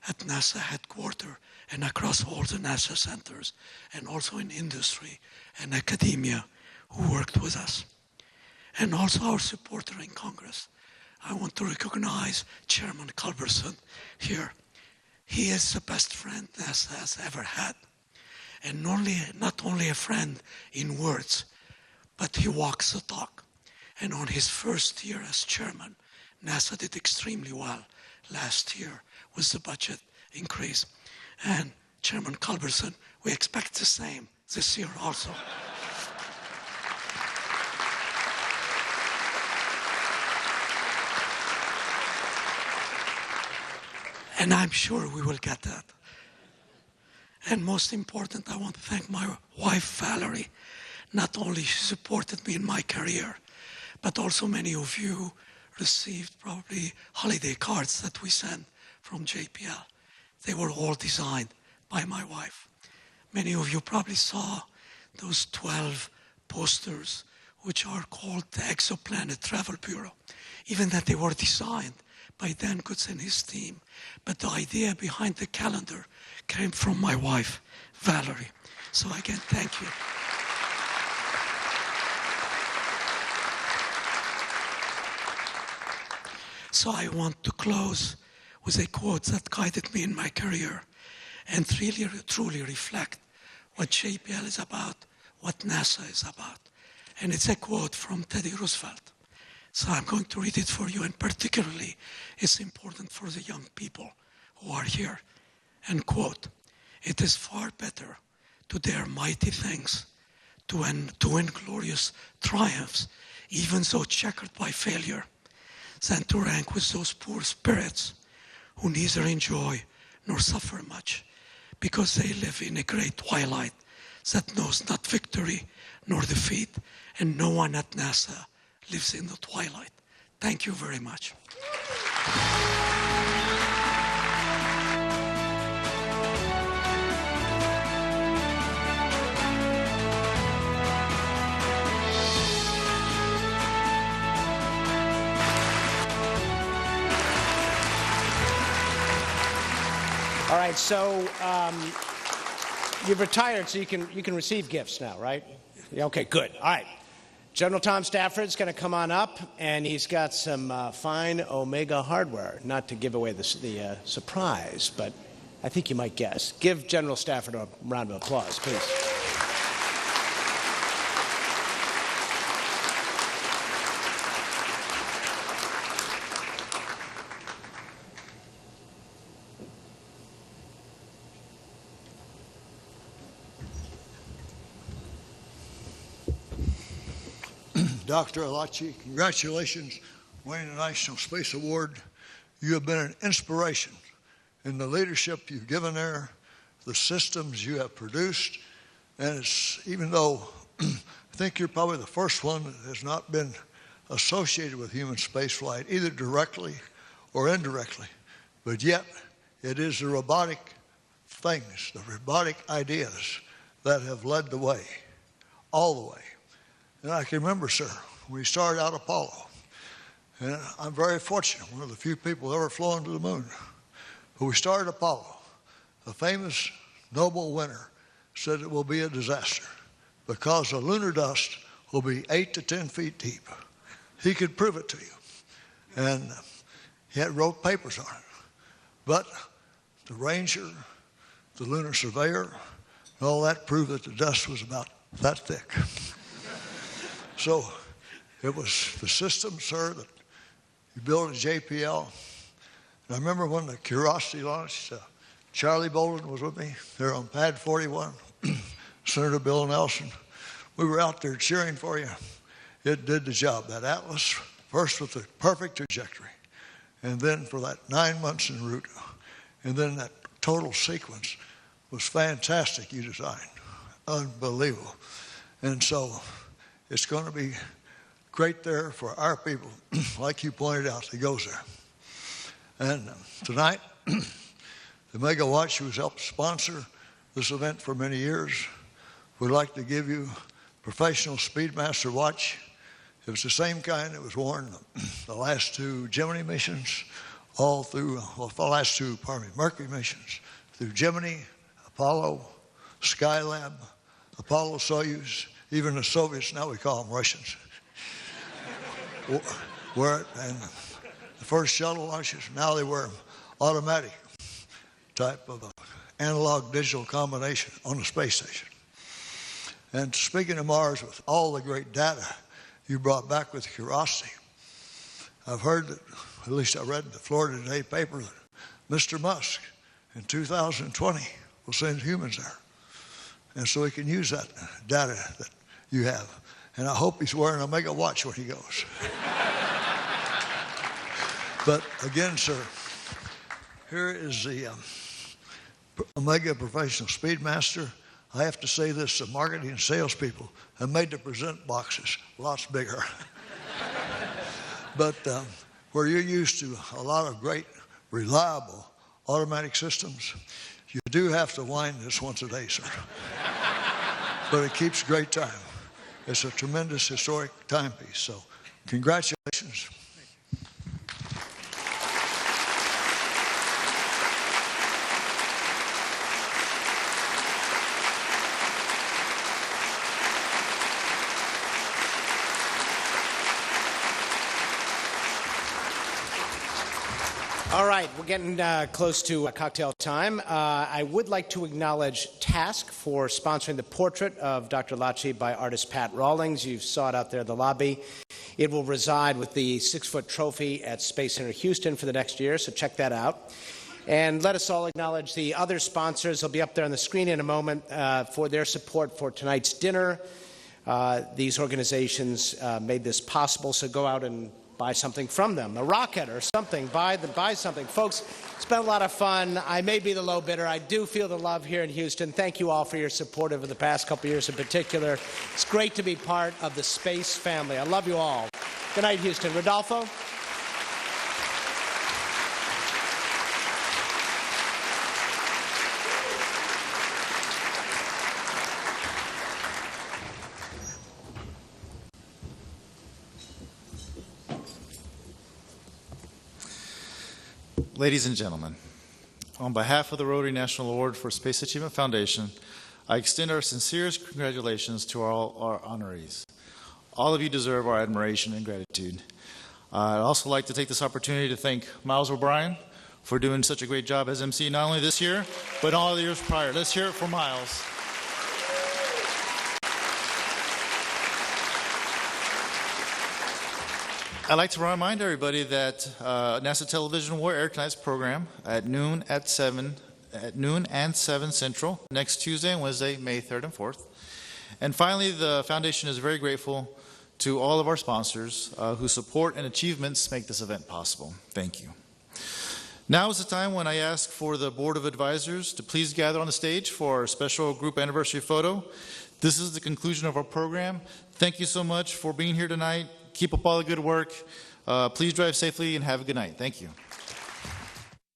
at NASA headquarters, and across all the NASA centers, and also in industry and academia who worked with us. And also our supporter in Congress. I want to recognize Chairman Culberson here. He is the best friend NASA has ever had. And not only a friend in words, but he walks the talk. And on his first year as chairman, NASA did extremely well last year with the budget increase. And Chairman Culberson, we expect the same this year also. And I'm sure we will get that. And most important, I want to thank my wife, Valerie. Not only she supported me in my career, but also many of you received probably holiday cards that we sent from JPL. They were all designed by my wife. Many of you probably saw those 12 posters, which are called the Exoplanet Travel Bureau, even that they were designed by Dan Goods and his team. But the idea behind the calendar came from my wife, Valerie. So again, thank you. So I want to close with a quote that guided me in my career and truly reflect what JPL is about, what NASA is about. And it's a quote from Teddy Roosevelt. So I'm going to read it for you, and particularly it's important for the young people who are here. And quote, "It is far better to dare mighty things, to win glorious triumphs, even though checkered by failure, than to rank with those poor spirits who neither enjoy nor suffer much, because they live in a great twilight that knows not victory nor defeat, and no one at NASA lives in the twilight." Thank you very much. All right, so you've retired, so you can receive gifts now, right? Yeah, okay, good. All right. General Tom Stafford's going to come on up, and he's got some fine Omega hardware. Not to give away the surprise, but I think you might guess. Give General Stafford a round of applause, please. Dr. Elachi, congratulations winning the National Space Award. You have been an inspiration in the leadership you've given there, the systems you have produced, and it's, even though I think you're probably the first one that has not been associated with human spaceflight, either directly or indirectly, but yet it is the robotic things, the robotic ideas that have led the way, all the way. And I can remember, sir, when we started out Apollo, and I'm very fortunate, one of the few people ever flown to the moon. When we started Apollo, a famous Nobel winner said it will be a disaster because the lunar dust will be 8 to 10 feet deep. He could prove it to you. And he had wrote papers on it. But the Ranger, the lunar surveyor, and all that proved that the dust was about that thick. So it was the system, sir, that you built at JPL. And I remember when the Curiosity launched, Charlie Bolden was with me there on Pad 41, Senator Bill Nelson. We were out there cheering for you. It did the job. That Atlas, first with the perfect trajectory, and then for that 9 months en route, and then that total sequence was fantastic you designed. Unbelievable. And so it's going to be great there for our people, like you pointed out, that goes there. And tonight, the Mega Watch, who's helped sponsor this event for many years, would like to give you Professional Speedmaster watch. It was the same kind that was worn the last two Gemini missions, all through, well, the last two, Mercury missions, through Gemini, Apollo, Skylab, Apollo Soyuz, even the Soviets, now we call them Russians, wear it. And the first shuttle launches, now they wear them automatic. type of analog digital combination on the space station. And speaking of Mars, with all the great data you brought back with curiosity, I've heard that, at least I read in the Florida Today paper, that Mr. Musk in 2020 will send humans there. And so he can use that data that you have. And I hope he's wearing a mega watch when he goes. But again, sir, here is the Omega Professional Speedmaster. I have to say this, the marketing and salespeople have made the present boxes lots bigger. But where you're used to a lot of great, reliable automatic systems, you do have to wind this once a day, sir. But it keeps great time. It's a tremendous historic timepiece, so congratulations. All right, we're getting close to cocktail time. I would like to acknowledge Task for sponsoring the portrait of Dr. Elachi by artist Pat Rawlings. You saw it out there in the lobby. It will reside with the 6-foot trophy at Space Center Houston for the next year, so check that out. And let us all acknowledge the other sponsors. They'll be up there on the screen in a moment for their support for tonight's dinner. These organizations made this possible, so go out and buy something from them, a rocket or something, buy something. Folks, it's been a lot of fun. I may be the low bidder. I do feel the love here in Houston. Thank you all for your support over the past couple years in particular. It's great to be part of the space family. I love you all. Good night, Houston. Rodolfo? Ladies and gentlemen, on behalf of the Rotary National Award for Space Achievement Foundation, I extend our sincerest congratulations to all our honorees. All of you deserve our admiration and gratitude. I'd also like to take this opportunity to thank Miles O'Brien for doing such a great job as MC, not only this year, but all the years prior. Let's hear it for Miles. I'd like to remind everybody that NASA Television will air tonight's program at noon and 7 Central next Tuesday and Wednesday, May 3rd and 4th. And finally, the Foundation is very grateful to all of our sponsors whose support and achievements make this event possible. Thank you. Now is the time when I ask for the Board of Advisors to please gather on the stage for our special group anniversary photo. This is the conclusion of our program. Thank you so much for being here tonight. Keep up all the good work. Please drive safely and have a good night. Thank you.